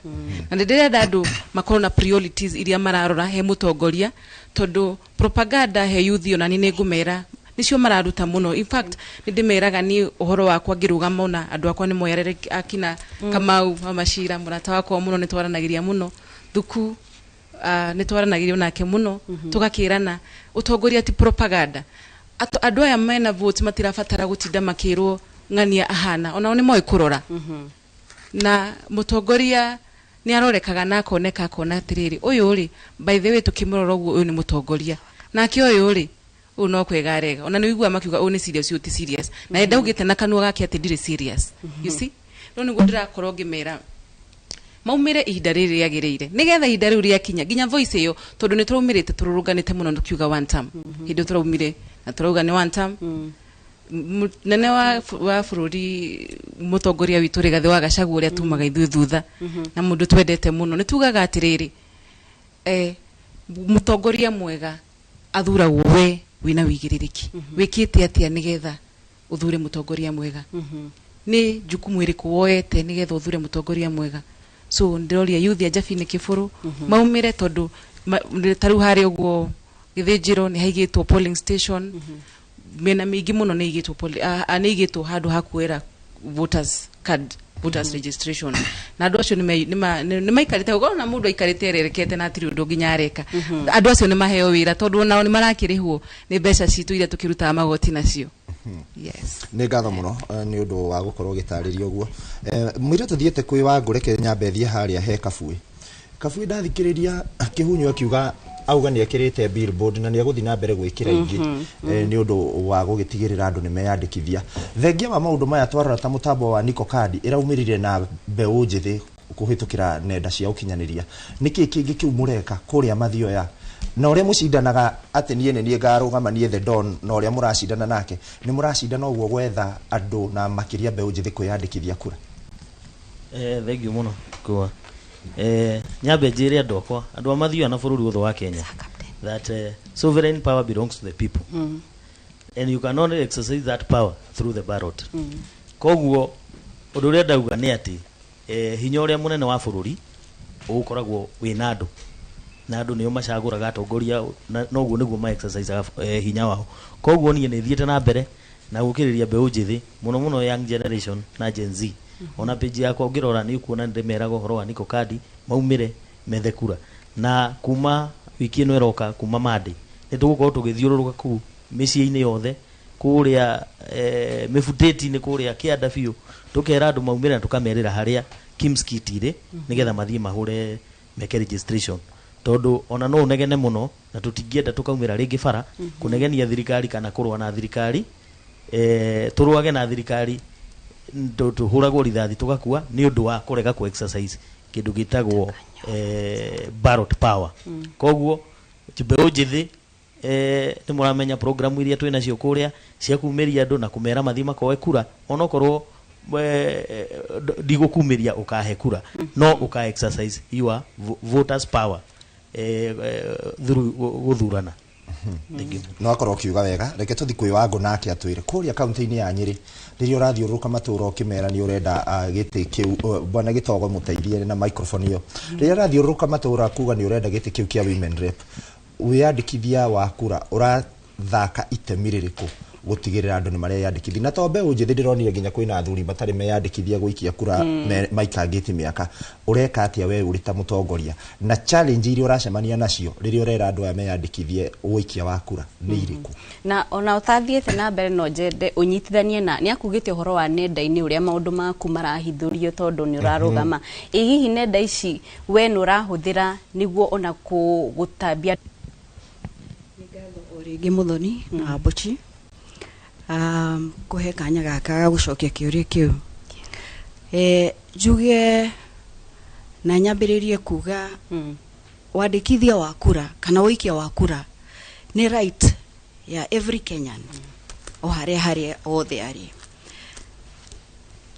na ndirenda andu makorwo na priorities iria mararora he mutongoria tondu propaganda he youth ona ni ngumera nicio mararuta muno. In fact ndimeraga ni uhoro wakwa ngirugama ona andu akwa ni moyarere akina Kamau Mashira murata wakwa muno ni twaranagiria muno thuku ni twaranagiria nake muno tugakirana utongoria ti propaganda andu aya mena vote matirabatara gutinda makirwo ngania ahana ona ni moe kurora na mutongoria ni arorekaga na akoneka akona atiriri uyu ri by the way tukimurora uguo uyu ni mutongoria nake uyu ri uno kwegarega ona ni wigua makiuga uyu ni serious uyu ti serious na enda ugite na kanua gake ati ndire serious you see no ni gudira korwo ngimera maumire ihinda riri yagiriire nigetha ihinda riu riakinya ginya voice iyo tondu ni turumirite tururuganite muno tukiuga one time hindu turumire na turuga ni one time nene wa bururi mutongoria witu Rigathi wa Gachagua uria tumaga ithu thutha na mundu twendete muno ni tugaga atiriri mutongoria mwega athura we wina wigiririki wikite atia nigetha uthure mutongoria mwega ni jukumu iriku woete nigetha uthure mutongoria mwega so ndiroria youth ya Jabini Kiburu maumire tondu taru hari uguo Githijiro ni haigitwo polling station mena mingi muno ni igitwo ni igitwo handu hakuera voters card voters registration na andu acio ni maikarite ugo na mundu aikarite rerekete na atiri undu nginya areka andu acio ni maheo wira tondu nao ni marakirihwo ni mbeca citu ira tukiruta magoti nacio. Yes. Ni ngatho muno ni undu wa gukorwo gitaririo guo mwire tuthiete kwi Wangureke Nyambethia haria he Kabui ndathikiriria kihunyu akiuga auga ni ekirite billboard na ni aguthi na mbere gwikira ingi ni undu wa gugitigirira andu ni meyandikithia thengia wa maundu maya twarora ta mutambo wa Niko Card iraumirire na mbeu njithi kuhitukira nenda cia ukinyaniria niki kingi kiu mureka kuria mathioya na uria mucindanaga ati nie ni ngarugama nie the don na uria muracindana nake ni muracindana uguo gwetha andu na makiria mbeu njithi kwiyandikithia kura thengiu muno kwa nyambe njire andu akwa andu amathio na bururi wothe wa Kenya that sovereign power belongs to the people and you can only exercise that power through the ballot koguo undu ria ndauga ni ati hinya uria munene wa bururi ukoragwo wina andu na andu nio macaguraga atongoria noguo niguo ma exercise hinya wao koguo nie ni thiete na mbere na gukiriria mbeu njithi muno young generation na Gen Z ona page yakwa ngirora ni kuona ndemeraga horo wa Niko Card maumire methe kura na kuma wiki ino iroka kuma mande ni tugukorwo tugithiururuka ku micii-ini yothe kuria mifuteti ni kuria kianda biu tukera andu maumire na tukamerera haria Kimskitire nigetha mathie mahure meke registration tondu ona no unegene muno na tutingienda tukaumira ringi bara kunegenia thirikari kana kurwa na thirikari turwage na thirikari tuhuragwo rithathi tugakua ni undu wa kurega ku exercise kindu gitagwo ballot power koguo mbeu njithi ni muramenya program iria twina cio kuria cia kumiria andu na kumera mathima koe kura onokorwo ndigukumiria ukahe kura no uka exercise your voters power through guthurana no akorwo kiuga wega reke tuthi kwi Wangu nake atwire kuria kaunti-ini ya Nyeri riria urathiuruka matura ukimera ni urenda giti kiu bwana Gitogo muteithie na microphone iyo riria urathiuruka matura kuga ni urenda giti kiu kia women rep wiyandikithia wa kura urathaka itemi ririku gutigirira andu ni mareyandikithia na to mbeu njithi ndironire nginya kwina athuri batari meyandikithia guikia kura maikangiti miaka ureka atia we uri ta mutongoria na challenge iria uracemania nacio riria urera andu aya meyandikithie guikia wa kura ni iriku na ona utathiete na mbere no njende unyitithanie na ni akugite uhoro wa nenda-ini uria maundu maku marahithurio tondu ni urarugama hihi nenda ici we ni urahuthira niguo ona gutambia ringi muthoni na Bochi kuhe kanya gaka gucokia kiuria kiu juge na nyambiririe kuga wandikithia wa kura kana wikia wa kura ni right ya every Kenyan o haria othe ari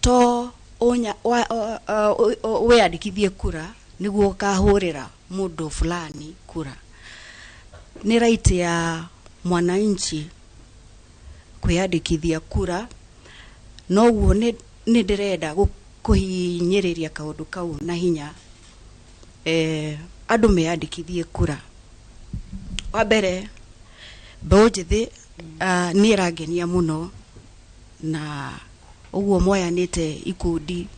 to onya we andikithie kura niguo kahurira mundu fulani kura ni right ya mwananchi kwiyandikithia kura, no guo ni ndirenda kuhinyiriria kaundu kau na hinya andu meyandikithie kura. Wa mbere mbeũ njithi ni irangenia muno, na uguo moyanite ikundi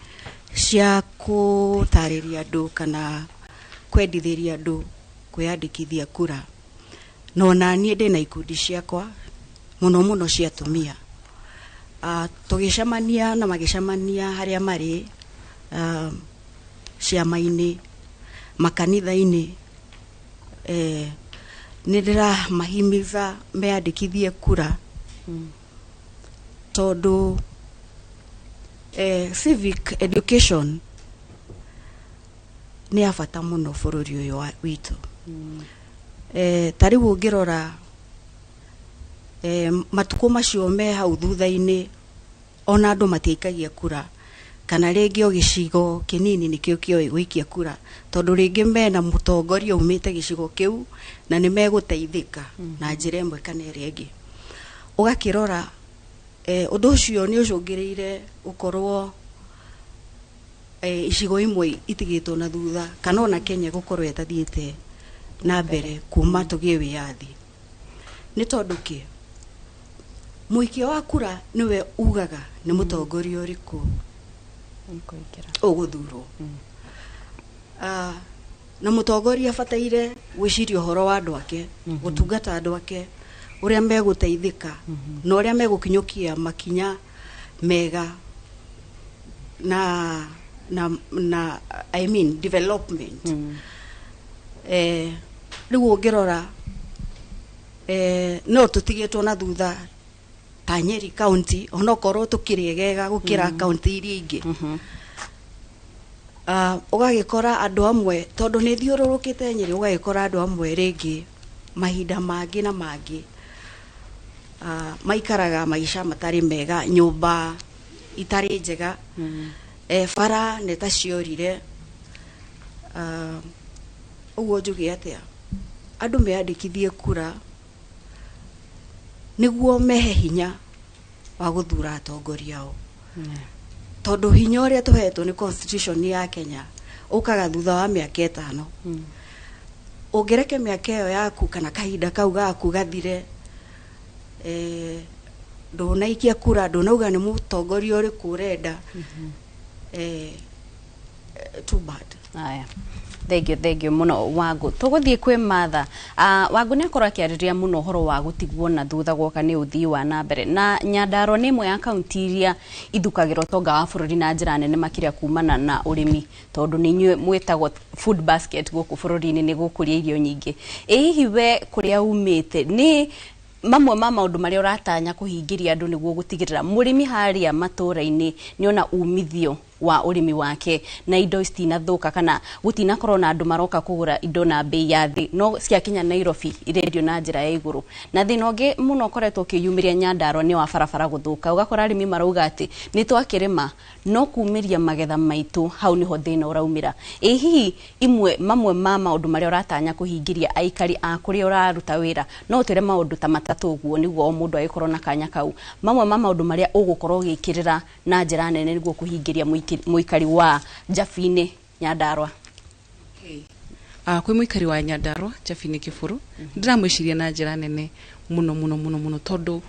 cia gutariria andu kana kwendithiria andu kwiyandikithia kura. No na nie ndina ikundi ciakwa muno muno cia atumia, tugicemania na magicemania haria mari ciama-ini, makanitha-ini, ni ndira mahimiza meyandikithie kura tondu civic education ni abata muno bururi uyu witu. Tariu ngirora matuko macio me hau thutha-ini, ona andu matiikagia kura, kana ringi o gicigo kinini nikio kioi gwikia kura, tondu ringi mena mutongoria umite gicigo kiu na ni meguteithika na njira imwe kana iria ingi. Ugakirora undu ucio ni ucungiriire ukorwo icigo imwe itigitwo na thutha, kana ona Kenya gukorwo etathiite na mbere kuma tugie wiathi. Ni tondu ki muikio wa kura niwe ugaga ni mutongoria uriku uguthurwo. Na mutongoria bataire gwiciria uhoro wa andu ake, gutungata andu ake, uria meguteithika na uria megukinyukia makinya mega na I mean development. Riu ngirora no tutigitwo na thutha ta Nyeri county, ona korwo tukiriegega gukira county iria ingi. Ugagikora andu amwe tondu ni thiururukite Nyeri, ugagikora andu amwe ringi mahinda mangi na mangi maikaraga maisha matari mega, nyumba itari njega, bara neta ciorire. Uguo njuge atia andu meyandikithie kura niguo mehe hinya wa guthura atongoria ao. Tondu hinya uria tuhetwo ni constitution ya Kenya ukaga thutha wa miaka 5. Ungireke miaka iyo yaku kana kahinda kau gaku gathire, ndunaikia kura, ndunauga ni mutongoria uriku urenda, too bad. Aya, thank you muno Wangu. Tuguthie kwi Martha. Wangu ni akorwo akiariria muno uhoro wa gutigwo na thutha gwoka ni uthii wa na mbere, na Nyandarua ni imwe ya kaunti iria ithukagirwo tonga wa bururi na njira nene makiria kumana na urimi, tondu ni nywe mwetagwo food basket guku bururi-ini ni gukuria irio nyingi. Hihi we kuria umite ni mamwe ma maundu maria uratanya kuhingiria andu niguo gutigirira murimi haria matura-ini ni ona umithio wa urimi wake na indo citinathuka kana gutinakorwo na andu maroka kugura indo na bei ya thi, no ciakinya Nairobi irendio na njira ya iguru. Na thina ungi muno koretwo kiyumiria Nyandarua ni wa barabara guthuka, ugakora arimi marauga ati ni twakirima no kumiria magetha maitu, hau niho thina uraumira. Hihi imwe mamwe ma maundu maria uratanya kuhingiria aikari a kuria uraruta wira no utere maundu ta matatu guo niguo o mundu agikorwo na kanya kau, mamwe ma maundu maria ugukorwo gikirira na njira nene niguo kuhingiria muikari wa Njabini Nyandarua? Kwi muikari wa Nyandarua Njabini Kiburu ndiramwiciria na njira nene muno tondu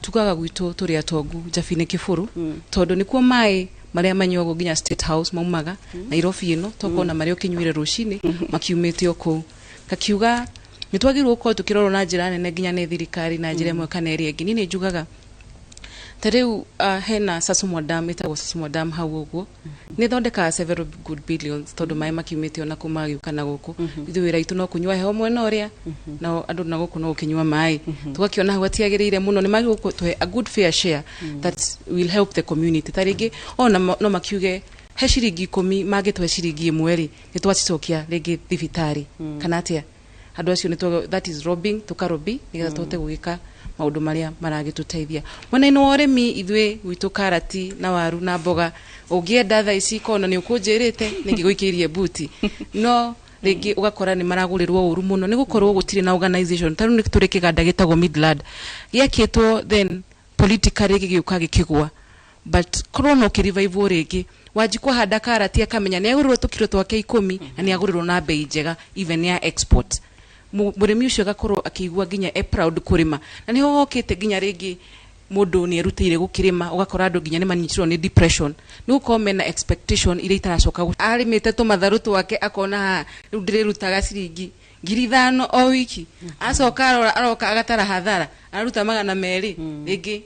tugaga gwitu turi atongu Njabini Kiburu, tondu nikuo mai maria manyuagwo nginya State House maumaga Nairobi ino tokona maria ukinyuire rucini makiumite oku kakiuga nitwagirwo ko tukirorwo na njira nene nginya ne thirikari na njira imwe kana iria ingi. Ni njugaga tareu hena Sasumwa Dam, itagwo Sasumwa Dam hau uguo ni thondeka several good billions tondu mai makiumite ona kumagi kana guku ithuira itu no kunywa heho mwena uria na andu na guku no ukinywa mai tugakiona hau atiagirire muno ni magi guku to a good fair share that will help the community. Taringi ona no makiuge he ciringi 10 magitwe ciringi 1 ni twacicokia ringi thibitari kana atia andu acio ni that is robbing, tukarobi nigetha tote gugika maundu maria maragituteithia mwena-ini wa urimi. Ithwe gwitu karati na waru na mboga ungienda tha ici kona ni ukunjirite ningiguikirie buti no ringi ugakora ni maragurirwo uru muno ni gukorwo gutire na organization taru ni turi kiganda gitagwo Midland giakitwo then politically gigiuka gikigwa but krono kirivival ringi wajikwa hada karati akamenya ni agurirwo tukiro twake 10 na ni agurirwo na bei njega even ya export murimi ucio gakorwo akigwa ginya proud kurima na ni hokete ginya ringi mundu ni erutire gukirima ugakora andu ginya ni manyitirwo ni depression ni gukome na expectation ile itaracoka arimite to matharu twake akona riu ndirirutaga ciringi 5,000 o wiki acoka aroka agatara hathara aruta 200 ringi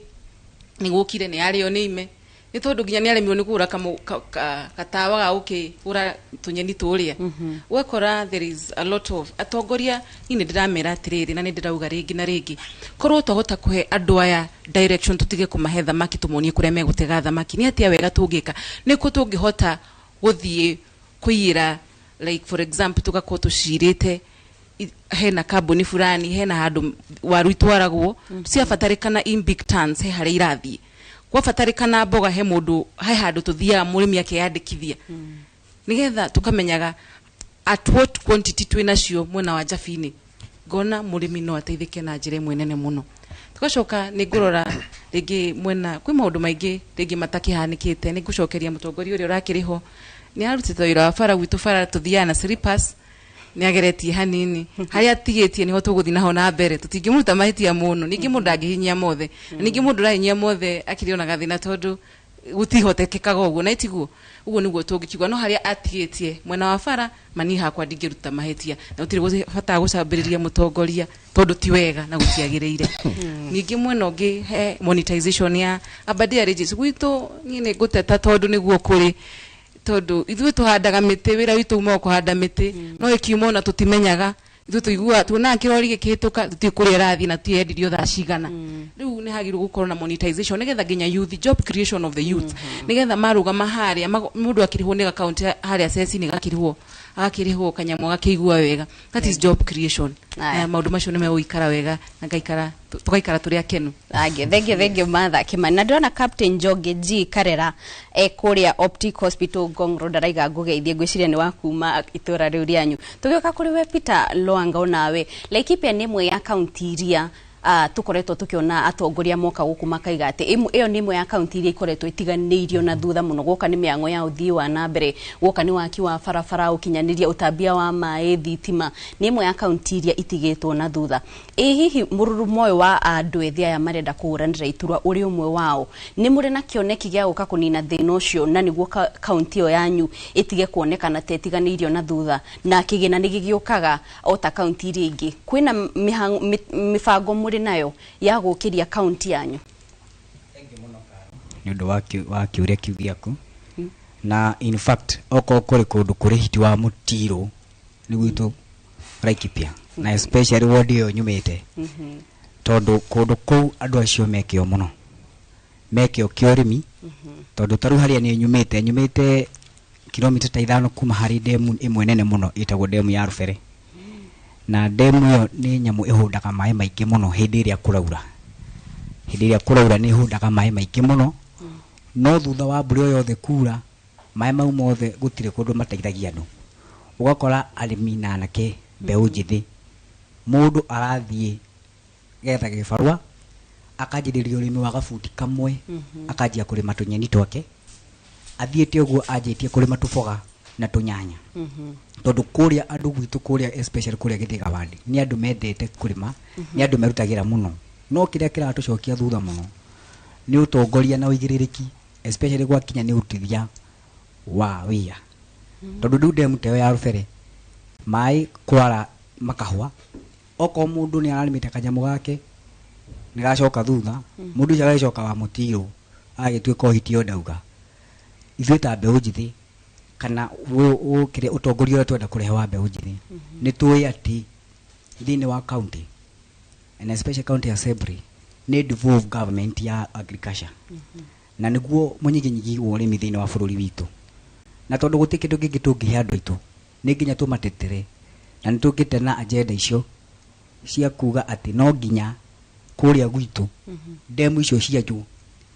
ni gukire ni ario ni ime ni tondu ginya ni aremirwo ni kugura katawa ga uki ura tunyeni turia ugakora there is a lot of atongoria ini ndiramera atiriri na ni ndirauga ringi na ringi korwo tohota kuhe andu aya direction tutige kumahe thamaki tumuonie kuria megutega thamaki ni atia wega tungika niko tungihota guthie kuira like for example tugakorwo tucirite hena kambuni fulani hena handu waru itwaragwo ciabatarikana in big tons he hari irathie kwabatarikana mboga he mundu he handu tuthia murimi akiyandikithia nigetha tukamenyaga at what quantity twinacio mwena wa Jabini ngona murimi no ateithike na njire mwenene muno tugacoka ni ngurora ringi mwena kwi maundu maingi ringi matakihanikite ni ngucokeria mutongoria uria urakiriho ni arutite wira wa bara gwitu bara tuthia na slippers ni ageretie hanini haria tigetie niho tuguthi naho na mbere tutingimuruta mahitia muno ningi mundu angihinyia mothe ningi mundu rahinyia mothe akiriona gathina tondu gutihotekekaga uguo na itiguo uguo niguo tungikigwa no haria atigetie mwena wa bara mani hakwa ndingiruta mahitia na utire gufata gucambiriria mutongoria tondu ti wega na gutiagiriire ningi mwena ungi he monetization ya abadia regis gwitu nyine guteta tondu niguo kuri tondu ithuĩ tuhandaga mĩtĩ wĩra witũ uma kũhanda mĩtĩ no ikiuma na tutimenyaga ithuĩ tuigua tuona kirori gĩkĩhĩtũka tũtiĩ kũrĩa ĩrathiĩ na tiendirio thaa cigana rĩu nĩ hagĩrĩirwo gũkorwo na monetization nĩgetha nginya youth job creation of the youth nĩgetha marũgama harĩa mũndũ akĩrĩhwo nĩ account harĩa ceci-inĩ agakĩrĩhwo kanyamũ agakĩigua wega that is job creation maũndũ macio nĩ megũikara wega na tugaikara tũrĩ akenu thengi Martha Kimani na ndona Captain Njoge G Karera kuria Optic Hospital Ngong Road araiga ngugeithie ngwiciria ni wakuma itura riu rianyu tugioka kuri we Peter Loanga onawe Laikipia ni imwe ya county iria tukoretwo tukiona atongoria moka guku makaiga ati iyo ni imwe ya county iria ikoretwo itiganiirio na thutha muno guka ni miango ya uthii wa na mbere guka ni waki wa barabara ukinyaniria utambia wa mai thitima ni imwe ya county iria itigitwo na thutha hihi mururumo uyu wa andu ethia ya marenda kuhuranira iturwa uri umwe wao ni muri na kioneki gia guka kunina thina ucio na niguo county yo yanyu itige kuonekana tetiganiirio na thutha na kigina ni gigiukaga ota county iria ingi kwina mifango muri nayo ya gukiria county yanyu ni undu wa kiuria kiu giaku na in fact oko kuri kundu kuri hiti wa mutiro ni gwitu Laikipia na especially ward yo nyumite tondu kundu kuu andu acio mekio muno mekio kiorimi tondu taru haria ni nyumite kilomita ta 5 kuma hari demu imwe nene muno itagwo demu ya Rufere na demu yo ni nyamu ihundaga mai maingi muno hindi iria kuraura ni ihundaga mai maingi muno no thutha wa mbura yothe kura mai mau mothe gutire kundu mateithagia andu ugakora arimi na anake mbeu njithi mundu arathie getha gibarua akanjiriria urimi wa gabuti kamwe akanjia kurima tunyeni twake athiete uguo anjitie kurima tuboga na tunyanya tondu kuria andu gwitu kuria especially kuria Githiga ward ni andu mendete kurima ni andu merutagira muno no kiria kiratucokia thutha muno ni utongoria na uigiririki especially gwa kinya ni utithia wa wia tondu ndu demu teo ya Rufere mai kwara makahwa oko mundu ni ararimite kanyamu gake ni gacoka thutha mundu ja gacoka wa mutiro agituika ohitio ndauga ithuĩ ta mbeu njithi kana kire utongoria uria twenda kurehe wa mbeu njithi ni tuĩ ati thini wa county and especially county assembly ni devolve government ya agriculture na niguo munyiginyigi wa urimi thini wa bururi witu na tondu guti kindu kingi tungihe andu aitu ni nginya tumatetere na nitungite na agenda icio cia kuga ati no nginya kuria gwitu demu icio cianyu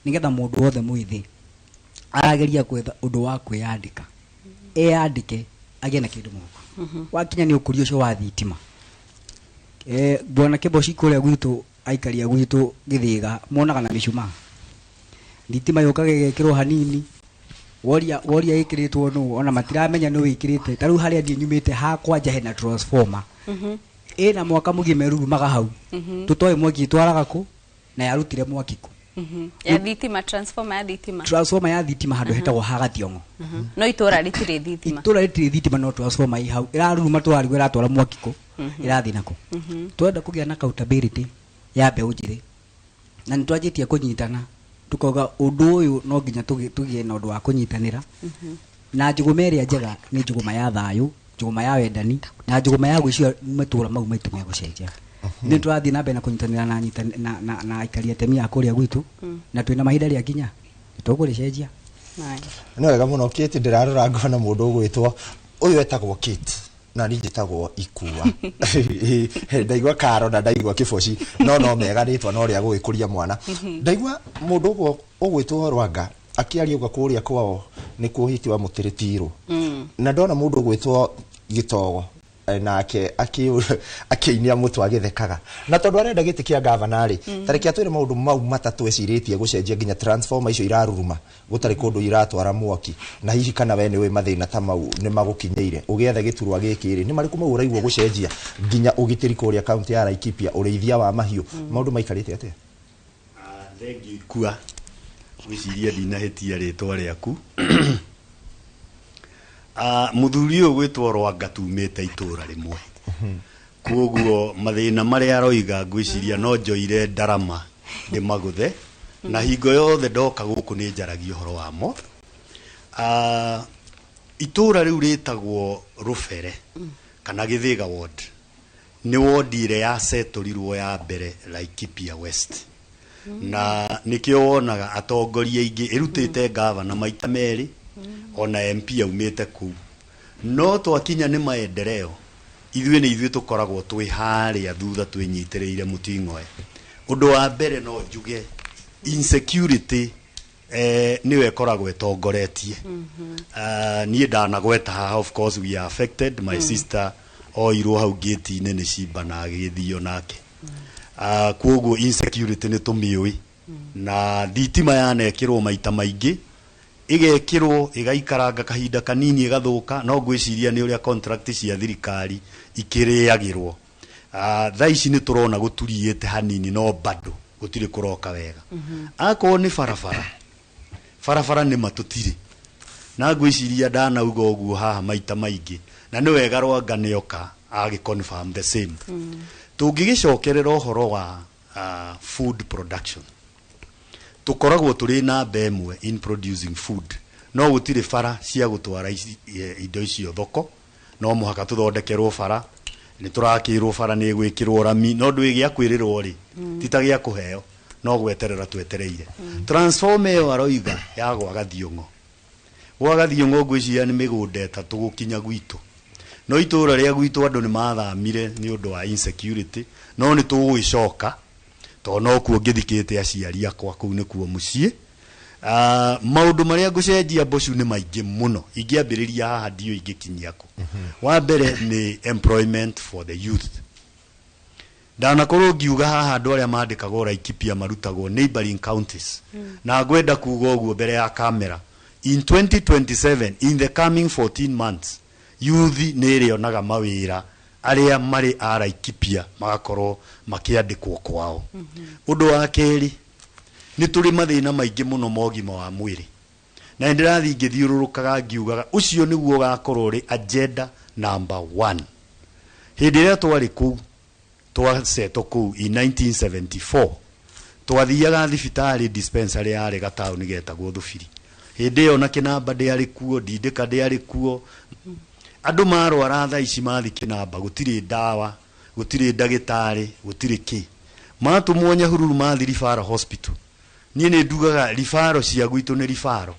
nigetha mundu wothe mwithi arageria kwetha undu wa kwiyandika eyandike agie na kindu moko wakinya ni ukurio cio wa thitima bwana Kiboshi kuria gwitu aikaria gwitu Githiga monaga na micuma thitima yoka gegekirwo hanini woria ikiritwo no ona matiramenya no wikirite taru haria ndi nyumite ha kwanja hena transformer ina mwaka mugime rurumaga hau tutoe mwaki twaraga ku na yarutire mwaki ku ya thitima transformer ya thitima handu hetagwo haga Thiongo no itura ritire thitima no transformer i hau iraruruma twarigwo iratwara mwaki ku irathi nako twenda kugia na accountability ya mbeũ njĩthĩ na nitwanjitie kunyitana tukoga undu uyu no nginya tugie na undu wa kunyitanira na njuguma iria njega ni njuguma ya thayu njuguma ya wendani na njuguma ya gwicio matura mau maitu me gucenjia ni turathi na mbere na kunyitanira na aikari atemi a kuria gwitu na twina mahinda ria nginya tuguricenjia no wega muno Kate ndirarora ngona mundu ugwitwo uyu etagwo Kate na ni njitagwo Ikua ndaigua Karo na ndaigua Kiboshi no mega ritwa no ria gugikuria mwana ndaigua mundu ugwitwo Rwanga akiaria uga kuria kwao ni kuhiti wa Mutiritiro na ndona mundu ugwitwo Gitogo nake akiinia mutu agithekaga na tondu arenda giti kia governor ri tariki atwire maundu mau matatu eciritie gucenjia nginya transformer icio iraruruma gutari kundu iratwara mwaki na hihi kana we ni we mathina ta mau ni magukinyeire ugiethe giturwa giki ri ni mariku mau uraigwo gucenjia nginya ugitiri kuria county ya Laikipia ureithia wa mahiu maundu maikarite atia thengi Ikua wiciria ndinahetia ritwa riaku muthuri uyu gwitwo Rwanga tumite itura rimwe koguo mathina maria aroiga ngwiciria no njoire Ndarama ndi maguthe na hingo yothe ndoka guku ni njaragia uhoro wamo itura riu ritagwo Rufere kana Githiga ward ni ward ire ya seturirwo ya mbere Laikipia West na nikio wonaga atongoria ingi irutite governor maita meri ona MP aumite ku no twakinya ni maendeleo ithuĩ ni ithuĩ tukoragwo twi haria thutha twinyitireire muting'oe undu wa mbere no njuge insecurity niwe koragwo etongoretie nie ndanagweta haha of course we are affected my sister oirwo hau gate-inĩ nĩ cimba na agĩthio nake koguo insecurity ni tumiui na thitima yanekirwo maita maingĩ igekirwo igaikaranga kahinda kanini igathuka no gwiciria ni uria contract cia thirikari ikiriagirwo thaa ici ni turona guturiite hanini no bado gutire kuroka wega ako ni farafara ni matutiri na gwiciria ndanauga uguo haha maita maingi na ni wega Rwanga nioka agi confirm the same tungigicokerera uhoro wa food production tukoragwo turi na bemwe in producing food no gutire fara cia gutwara indo icio thoko no muhaka tuthondekerwo fara ni turakirwo fara ni gwikirwo rami no ndwi gia kwirirwo ri titagia kuheo no gweterera twetereire transformer yo aroiga ya gwa Thiongo gwiciria ni migunda etatu gukinya gwitu no itura ria gwitu andu ni mathamire ni undu wa insecurity no ni tugicoka to no kuo ngithikite aciari akwa kuu ni kuo mucii maundu maria ngucenjia Boshu ni maingi muno ingiambiriria haha ndio ingikinyiako wa mbere ni employment for the youth ndanakorwo ngiuga haha andu aria mandikagwo Laikipia marutagwo neighboring counties na ngwenda kuuga uguo mbere ya kamera in 2027 in the coming 14 months youth ni rionaga mawira aria mari a Laikipia magakorwo makiandikwo kwao undu wa keri ni turi mathina maingi muno mogima wa mwiri na ndirathi ngithiururukaga ngiugaga ucio niguo gakorwo ri agenda number 1 hindi ria twari ku twaseto ku in 1974 twathiaga thibitari dispensary yari gatauni getagwo Thubiri hindi yo na kinamba ndiari kuo ndindika ndiari kuo andu marwara thaa ici mathi kinamba gutire dawa gutire ndagitari gutire ki matumwo Nyahururu mathi Referral Hospital nie ne ndugaga referral cia gwitu ni referral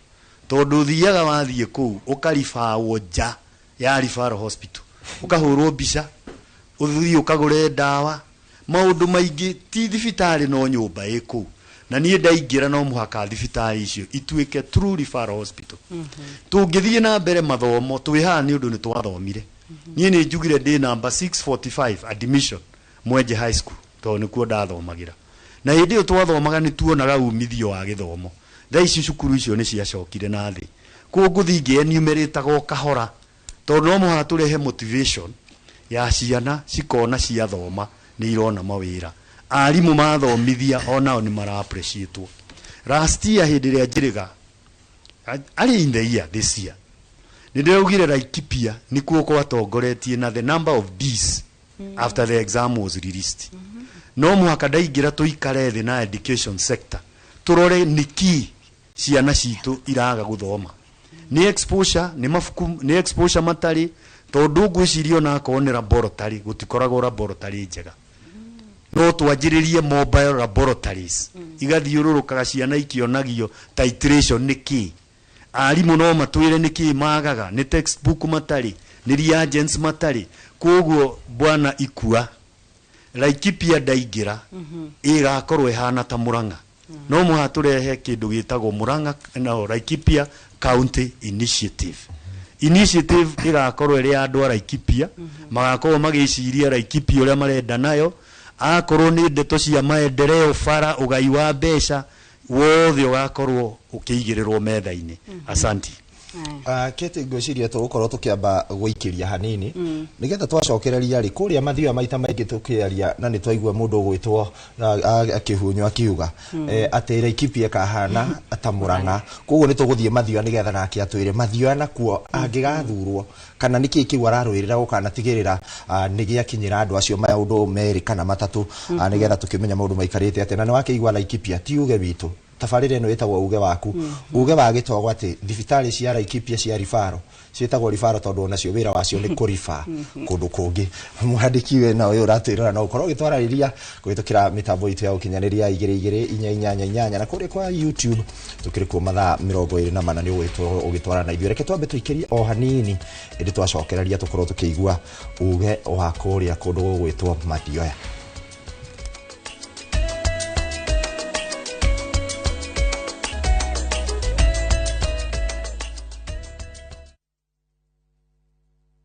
tondu thiaga wathie ku ukarifawo nja ya Referral Hospital ukahurwo mbica uthii ukagure dawa maundu maingi ti thibitari no nyumba iku na nie ndaingira no muhaka thibitari icio ituike true Referral Hospital tungithie na mbere mathomo twi haha ni undu ni twathomire niĩ nĩ njugire ndĩ number 645 admission Mwenje high school to nĩkuo ndathomagira na hĩndĩ ĩyo twathomaga nĩ tuonaga umithio wa gĩthomo thaa ici cukuru icio nĩ ciacokire na thĩ koguo ngũthi ngĩenumerĩtaga o kahora tondũ no mũhaka tũrehe motivation ya ciana cikona ciathoma nĩ irona mawĩra arimũ mathomithia onao nĩ mara appreciate last year hĩndĩ ĩrĩa Njĩrĩga arĩ in the year this year nĩ ndĩraugire Laikipia nĩkuo gwatongoretie na the number of B's after the exam was released no mũhaka ndaingĩra tũikare thĩ na education sector tũrore nĩki ciana citũ iraga gũthoma nĩ exposure nĩ mabuku nĩ exposure matari tondũ ngwĩciria ona akorwo nĩ laboratory gũtikoragwo laboratory njega no twanjĩrĩrie mobile laboratories igathiũrũrũkaga ciana ikĩonagio titration nĩki arimũ no matwĩre nĩki magaga nĩ textbook matari nĩ reagents matari koguo bwana ikua Laikipia ndaingĩra ĩgakorwo ĩhana ta Murang'a no mũhaka tũrehe kĩndũ gĩtagwo Murang'a no Laikipia County Initiative ĩgakorwo ĩrĩ andũ a Laikipia magakorwo magĩciria Laikipia ũrĩa marenda nayo akorwo nĩ ndeto cia maendeleo bara ugai wa mbeca wothe ugakorwo ukĩigĩrĩrwo metha-inĩ asanti Kete ngwĩciria tũgũkorwo tũkĩamba gũikĩria hanini nĩgetha twacokereria rĩ kũrĩa mathioa maita maingĩ tũkĩaria na nĩ twaigua mũndũ gwĩtwo akĩhunywo akiuga atĩ Laikipia kahana ta Murang'a koguo nĩ tũgũthiĩ mathioa nĩgetha nake atwĩre mathioa nakuo angĩgathurwo kana nĩkĩ kĩu ararũĩrĩra gũkanatigĩrĩra nĩ gĩakinyĩra andũ acio maũndũ merĩ kana matatũ nĩgetha tũkĩmenya maũndũ maikarĩte atĩ na nĩ wakĩigua Laikipia ti uge witũ tabarĩra ĩno ĩtagwo uge waku uge wa gĩtogwo atĩ thibitarĩ cia Laikipia cia rifaro ciĩtagwo rifaro tondũ onacio wĩra wacio nĩ kũrifa kũndũ kũngĩ mwandĩki we na ũyũ ũratwĩrora no ũkorwo ũgĩtwararĩria kũhĩtũkĩra mĩtambo itũ ya ũkinyanĩria 2288 na kũrĩa kwa YouTube tũkĩrĩ kuo mathaa 24 nĩ ũgĩtwara na ithuĩ reke twambe tũikĩrie o hanini ĩndĩ twacokereria tũkorwo tũkĩigua uge wa kũrĩa kũndũ gũgwĩtwo Mathioya.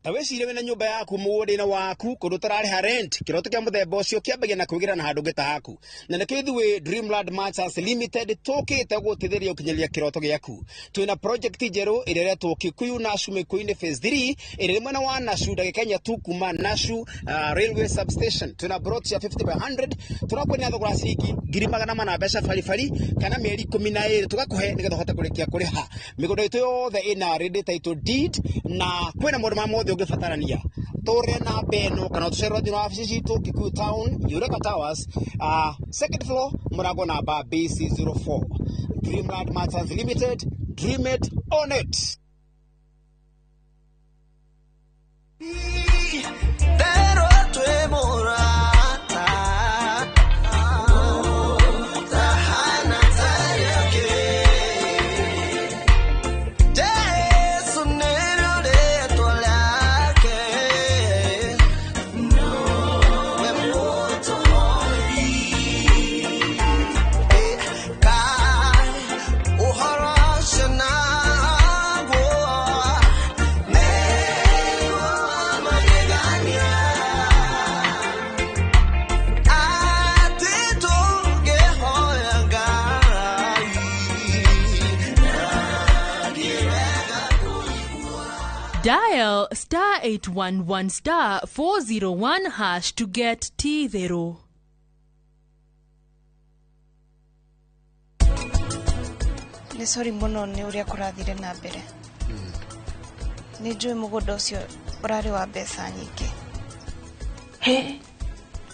Tawecire wena nyumba yaku mugundina waku kundu tarariha rent kiroto kia muthemba ucio kiambagia na kwigira na handu ngita haku na nikio ithuĩ Dreamland Machers Limited tukite gutithiria ukinyaria kiroto giaku twina project njeru ĩrĩa iretwo Kikuyu Nashu Mĩkũinĩ phase 3 ĩrĩ mwena wa Nashu ndagĩka tu kuma Nashu railway substation twina brot ya 50 by 100 turakwenia thogora ciringi 400 mbeca baribari kana mĩeri 12 tugakuhe nigetha hote kurikia kuriha mĩgũnda itu yothe ina ready title deed na kwina maũndũ ma mothe ũngĩbatarania tũre na beno kana tũcererwo thĩinĩ wa wabici citũ Kikuyu Town Eureka Towers second floor mũrango namba BC04 Dreamland Machers Limited dream it on it. Dial *811*401# to get T0. Nĩ sorry mũno nĩ ũrĩa kũrathire na mbere. Nĩ njũĩ mũgũnda ũcio ũrarĩ wa mbeca nyingĩ. He,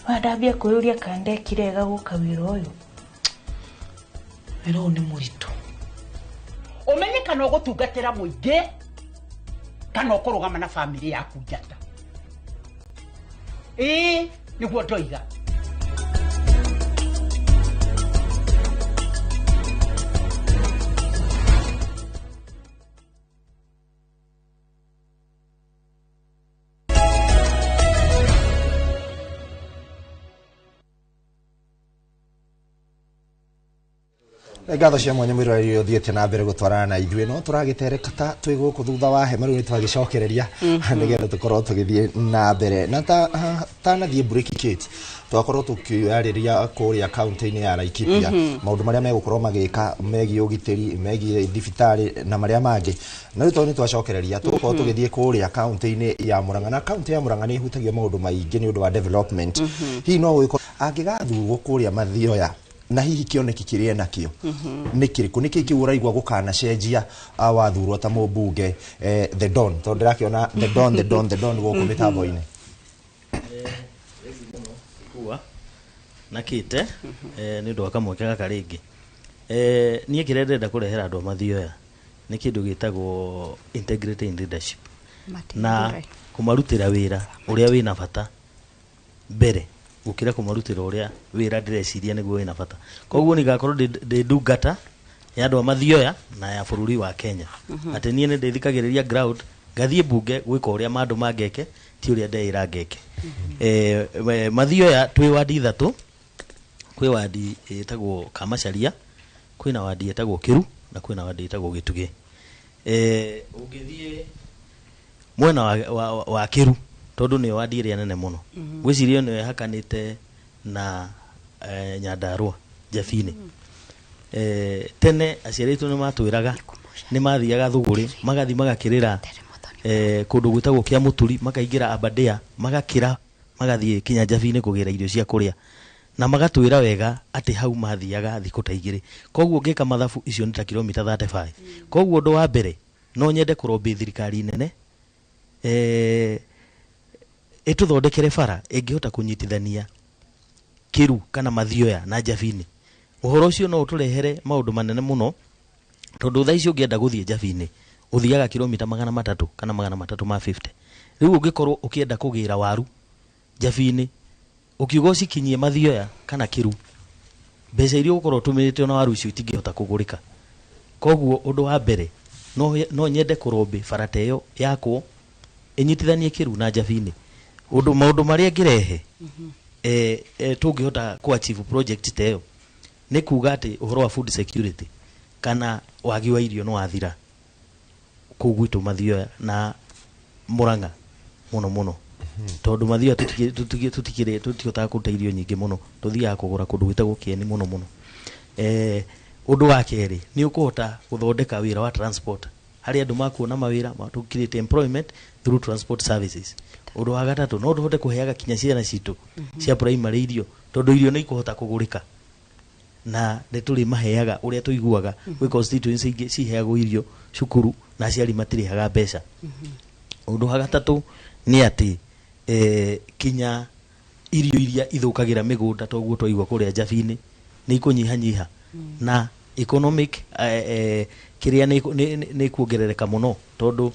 wandambia kwĩyũria kana ndekire wega gũka wĩra ũyũ. Wĩra ũyũ nĩ mũritũ. Ũmenye kana ũgũtungatĩra mũingĩ kana ũkũrũgama na family yaku njata. Nĩguo ndoiga. ngatho cia mwanya mwiro rio thiete na mbere gutwarana na ithuĩ no turagitereka ta twĩ gũkũ thutha wa hema rĩu nĩ twagicokereria nĩgetha tukorwo tũgĩthiĩ na mbere na tanathiĩ break Kate twakorwo tukĩarĩria kũrĩa kaunti-inĩ ya Laikipia maũndũ marĩa megũkorwo magĩka megiĩ ũgitĩri megiĩ thibitarĩ na marĩa mangĩ na rĩu tondũ nĩ twacokereria tũkorwo tũgĩthiĩ kũrĩa kaunti-inĩ ya Murang'a na kaunti ya Murang'a nĩ ihutagia maũndũ maingĩ nĩ ũndũ wa development hihi no gũgĩkorwo angĩgathurwo kũrĩa Mathioya na hihi kĩoneki kĩrĩa nakĩo nĩ kĩrĩkũ nĩ kĩĩ kĩu ũraigua gũkana cenjia wathurwo ta mũmbunge the Don tondũ ndĩrakĩona the Don gũkũ mĩtambo-inĩ nakite nĩ ũndũ wa kamweke gaka rĩngĩ niĩ kĩrĩa ndĩrenda kũrehera andũ a Mathioya nĩ kĩndũ gĩtagwo integrity in leadership na kũmarutĩra wĩra ũrĩa wĩna bata mbere gũkĩra kũmarutĩra ũrĩa wĩra ndĩreciria nĩguo wĩna bata koguo nĩ gakorwo ndĩ ndungata ya andũ a Mathioya na ya bũrũri wa Kenya atĩ niĩ nĩ ndĩthikagĩrĩria ground ngathiĩ mbunge gwĩka ũrĩa mandũ mangeke ti ũrĩa ndeĩra ngeke Mathioya twĩ wadi ithatũ kwĩ wadi ĩtagwo Kamacharia kwĩna wadi ĩtagwo Kiru na kwĩna wadi ĩtagwo Gĩtugĩ ũngĩthiĩ mwena wa Kiru tondũ nĩ wadi ĩrĩa nene mũno gwĩciria nĩ hakanĩte na Nyandarua Njabine tene aciari aitũ nĩ matwĩraga nĩ mathiaga thũgũrĩ magathi magakĩrĩra kũndũ gwĩtagwo kĩa Mũturi makaingĩra Aberdare magakĩra magathiĩ kinya Njabine kũgĩra irio cia kũrĩa na magatwĩra wega atĩ hau mathiaga thikũ ta igĩrĩ koguo ngĩka mathabu icio nĩ ta kilomita 35 koguo ũndũ wa mbere no nyende kũrobĩ thirikari nene ĩtũthondekere bara ĩngĩhota kũnyitithania Kiru kana Mathioya na Njabine ũhoro ũcio no ũtũrehere maũndũ manene mũno tondũ thaa icio ũngĩenda gũthiĩ Njabine ũthiaga kilomita 300 kana 350 rĩu ũngĩkorwo ũkĩenda kũgĩra waru Njabine ukiuga ucikinyie Mathioya kana Kiru mbeca iria ũkorwo tũmĩrĩte na waru icio itingĩhota kũgũrĩka koguo ũndũ wa mbere no nyende kũrombe barata ĩyo yakwo ĩnyitithanie Kiru na Njabine maũndũ marĩa ngĩrehe tũngĩhota kũ-achieve project ta ĩyo nĩ kuga atĩ ũhoro wa food security kana wagi wa irio no wathira kũu gwitũ Mathioya na Murang'a mũno tondũ Mathioya tũtihotaga kũruta irio nyingĩ mũno tũthiaga kũgũra kũndũ gwĩtagwo Kĩeni mũno ũndũ wa kerĩ nĩ ũkũhota gũthondeka wĩra wa transport harĩ andũ makuona mawĩra tũkirĩte employment through transport services ũndũ wa gatatũ no tũhote kũheaga kinya ciana citũ cia primary irio tondũ irio nĩ ikũhota kũgũrĩka na nĩ tũrĩ maheaga ũrĩa tũiguaga gwĩ constituency ingĩ ciheagwo irio cukuru na aciari matirĩhaga mbeca ũndũ wa gatatũ nĩ atĩ kinya irio iria ithũkagĩra mĩgũnda toguo twaigua kũrĩa Njabine nĩ ikũnyihanyiha na economic kĩrĩa nĩ kuongerereka mũno tondũ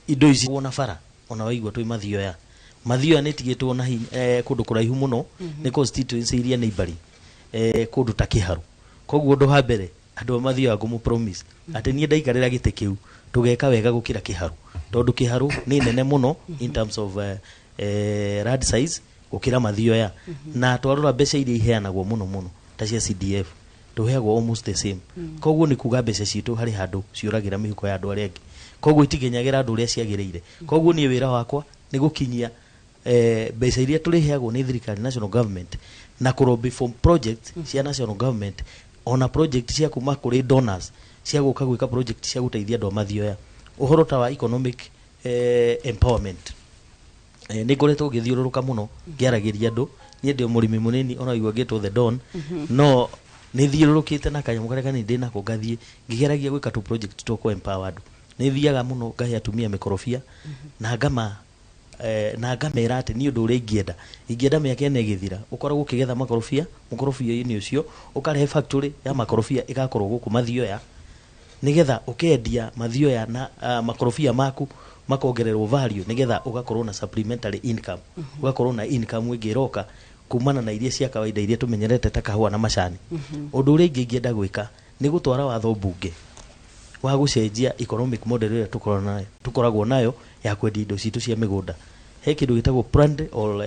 indo ici wona bara ona waigua twĩ Mathioya nĩ tigĩtwo na kũndũ kũraihu mũno nĩ constituency iria nĩ ibari kũndũ ta Kĩharu koguo ũndũ wa mbere andũ a Mathioya ngũmũ promise atĩ niĩ ndaikarĩra gĩtĩ kĩu tũgeka wega gũkĩra Kĩharu tondũ Kĩharu nĩ nene mũno in terms of land size gũkĩra Mathioya na twarora mbeca iria iheanagwo mũno ta cia CDF tũheagwo almost the same koguo nĩ kuga mbeca citũ harĩ handũ ciũragĩra mĩhuko ya andũ arĩa angĩ koguo itigenyagĩra andũ ũrĩa ciagĩrĩire koguo niĩ wĩra wakwa nĩ gũkinyia mbeca iria tũrĩheagwo nĩ thirikari national government na kũrobĩ from project cia national government ona project cia kuma kũrĩ donors cia gũka gwĩka project cia gũteithia andũ a Mathioya ũhoro ta wa economic empowerment nĩ ngoretwo ngĩthiũrũrũka mũno ngĩaragĩria andũ niĩ ndĩ mũrĩmi mũnini ona igua ngĩtwo the Don no nĩ thiũrũrũkĩte na kanyamũ karĩa kanini ndĩ nako ngathiĩ ngĩgeragia gwĩka tu project twa kũ empower andũ nĩ thiaga mũno ngahe atumia mĩkorobia na ngamera atĩ nĩ ũndũ ũrĩa ingĩenda mĩaka ĩna ĩgĩthira ũkoragwo ũkĩgetha mũkorobia-inĩ ũcio ũkarehe factory ya makorobia ĩgakorwo gũkũ Mathioya nigetha ũkendia Mathioya na makorobia maku makongererwo value nigetha ũgakorwo na supplementary income ũgakorwo na income ĩngĩ ĩroka kumana na iria cia kawaida iria tũmenyerete ta kahũa na macani ũndũ ũrĩa ingĩenda gwĩka nĩ gũtwara watho mbunge wa gũcenjia economic model ĩrĩa tũkoragwo nayo ya kwendia indo citũ cia mĩgũnda he kĩndũ gĩtagwo planned or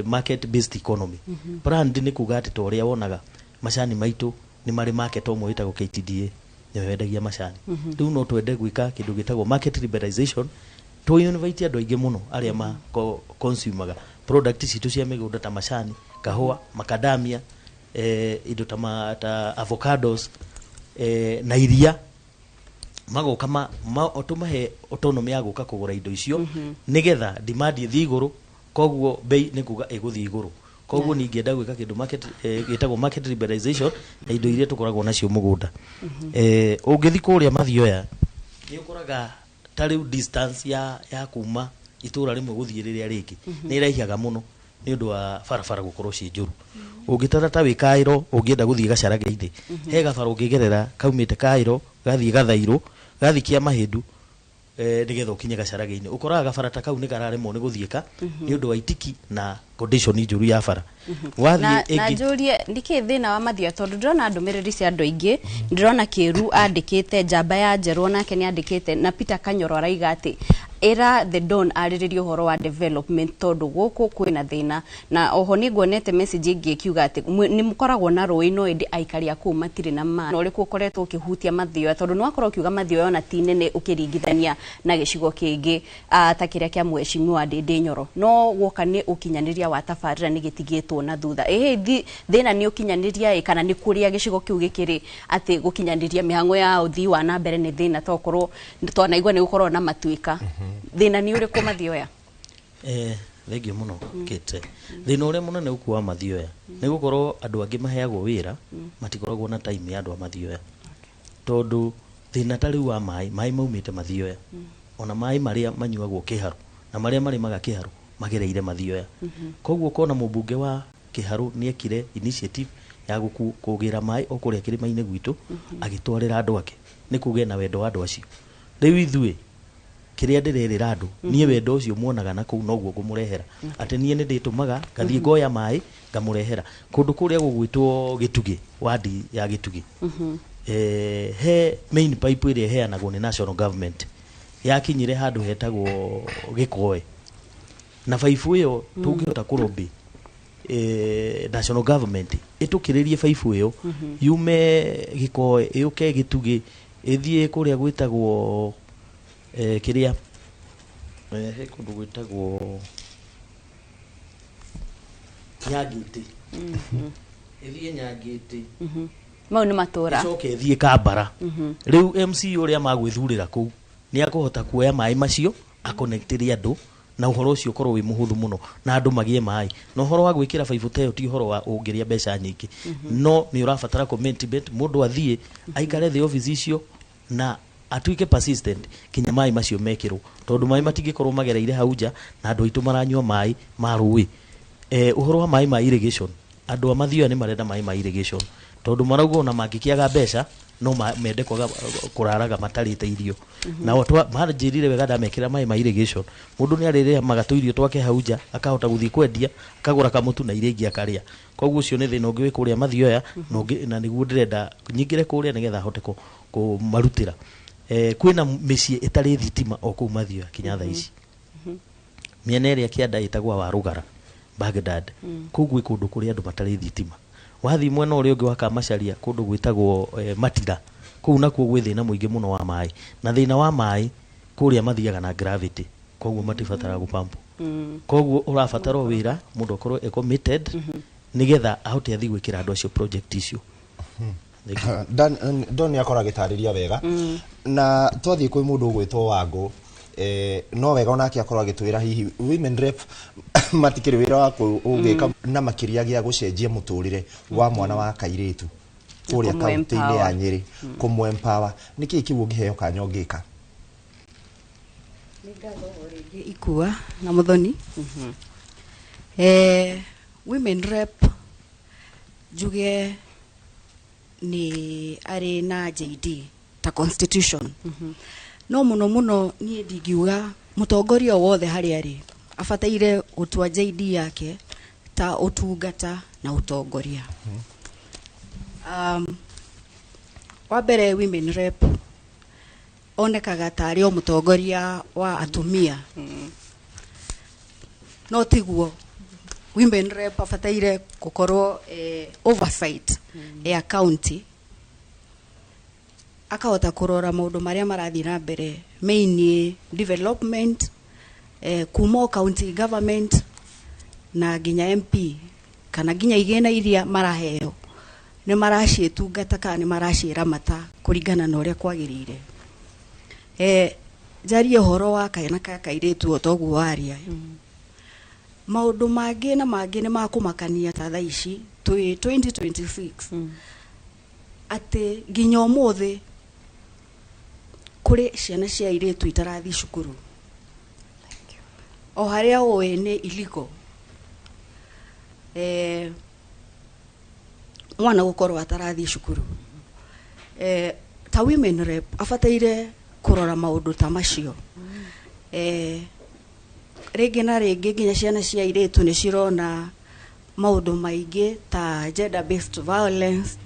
market based economy planned nĩ kuga atĩ ta ũrĩa wonaga macani maitu ni mari market omwe witagwo KTDA nyo wendagia macani riu no twende gwika kindu gitagwo market liberalization to invite andu aingi muno aria ma consumaga product citu cia migunda ta macani kahua macadamia indo ta avocados na iria magoka otumahe autonomy ya guka kugura indo icio nigetha demand ithi iguru koguo bei ni kuga iguthi iguru koguo ningienda gwika kindu market gitagwo market liberalization na indo iria tukoragwo nacio mugunda ungithi kuria Mathioya ni ukuraga tariu distance ya kuma itura rimwe guthie riria ringi ni iraihaga muno ni undu wa barabara gukorwo ci njuru ungitara ta wi Kairo ungienda guthie Gacaraga-ini he gabara ungigerera kaumite Kairo gathie Gathairo gathikia Mahindu nigetha ukinye Gacaraga-ini ukoraga gabara ta kau ni kararemwo ni guthieka ni undu wa itiki na condition njuru ya bara wathie na njurie ndike thina wa Mathioya tondu ndrona ndumiriri cia andu aingi ndirona Kiru andikite Njamba ya Njerwo nake ni andikite na Peter Kanyoro araiga ati era the Don ariririo horo wa development tondu guku kwina thina na oho ni nguonete message ingi kiuga ati ni mukoragwo na roi no indi aikari aku matire na ma no riku ukoretwo ukihutia Mathioya tondu no akorwo kiuga Mathioya ona ti nene ukiringithania na gicigo kingi ta kiria kia Mheshimiwa Ndindi Nyoro no guoka ni ukinyaniria wa tabarira ni gitigitwo na thutha thina ni ukinyaniria kana ni kuria gicigo kiu gikiri ati gukinyaniria mihango ya uthii wa na mbere ni thina tokorwo twana ni gukorwo na matuika thina ni uri ku Mathioya thengio muno kite thina uri munene ukuwa Mathioya ni gukorwo andu angi maheagwo wira matikoragwo na time ya andu a Mathioya tondu thina tari wa mai maumite Mathioya ona mai maria manyuagwo Kiharu na maria marimaga Kiharu magereire Mathioya koguo kona mubunge wa Kiharu ni ekire initiative ya kugira mai okuria kirima-ini gwitu agitwarira andu ake ni kuge na wendo wa andu acio riu ithui kiria ndirerira andu nie wendo ucio muonaga na kuu noguo ngumurehera ati nie ni nditumaga gathie ngoya mai ngamurehera kundu kuria gugwitwo Gitugi wadi ya Gitugi he main pipe iria heanagwo ni national government yakinyire handu hetagwo Gikoe na baibu iyo tungihota kurobi national government itukiririe baibu iyo yume Gikoe yuke Gitugi ithie kuria gwitagwo kiria he kundu gwitagwo Nyagiti ithie Nyagiti mau ni matura icoke ithie Kambara riu MC uria magwithurira ku ni akuhota kuoya mai macio aconnectiria andu na uhoro ucio korwo wi muhuthu muno na andu magie mai no uhoro wa gwikira baibu teyo ti uhoro wa ungiria mbeca nyingi no ni urabatara commitment mundu athie aikare the office icio na atuike persistent kinya mai macio mekirwo tondu mai matingikorwo magereire hauja na andu aitu maranyua mai marui uhoro wa mai ma irrigation andu a Mathioya ni marenda mai ma irrigation tondu maraugo na mangikiaga mbeca no mende kwaga kuraraga matarite irio na watu marjirire wega ndamekira mai ma irrigation mundu ni arire magatu irio twake hauja akahota guthii kwendia akagura kamutu na iringi akaria koguo ucio ni thina ungi wikuria Mathioya na niguo ndirenda nyingire kuria nigetha hote kumarutira kwina micie itari thitima oku Mathioya kinyatha ici miena iria kianda itagwa wa Rugara Baghdad koguo kundu kuria andu matari thitima wathi mwena uri ungi wa Kamacharia kundu gwitagwo Matira kuu nakuo gwi thina muingi muno wa mai na thina wa mai kuria mathiaga na gravity koguo matibatara gupampu koguo urabatara wira mundu akorwo committed nigetha ahote athi gwikira andu acio project icio Don yakora gitariria wega na twathie kwi mundu ugwitwo Wangu no wega onake akorwo agitwira hihi women rep matikiri wira wa ugika na makiria gia gucenjia muturire wa mwana wa kairitu kuria kaunti-ini ya Nyeri kumu empower niki kiwu ngiheo kanya ngika ikua na Muthoni women rep juge ni ari na JD ta constitution no muno nie ndingiuga mutongoria wothe hari ari afataire gutua JD yake ta utungata na utongoria wa mbere women rep onekaga tari o mutongoria wa atumia no tiguo women rep afataire gukorwo oversight ya county akahota kurora maundu maria marathi na mbere main development kuma county government na ginya MP kana ginya igena iria maraheo ne maracitungata kana ne maracira mata kuringana na uria kwagirire jarie horo wa kana kairetu otogu waria maundu mangi na mangi ne makumakania ta thaici 2026 ate ginya umuthi kuri ciana cia iretu itarathi cukuru o haria we ne illegal mwana gukorwo atarathi cukuru ta women rep afataire kurora maundu ta macio rege na rege ginya ciana cia iretu ni cirona maundu maingi ta gender based violence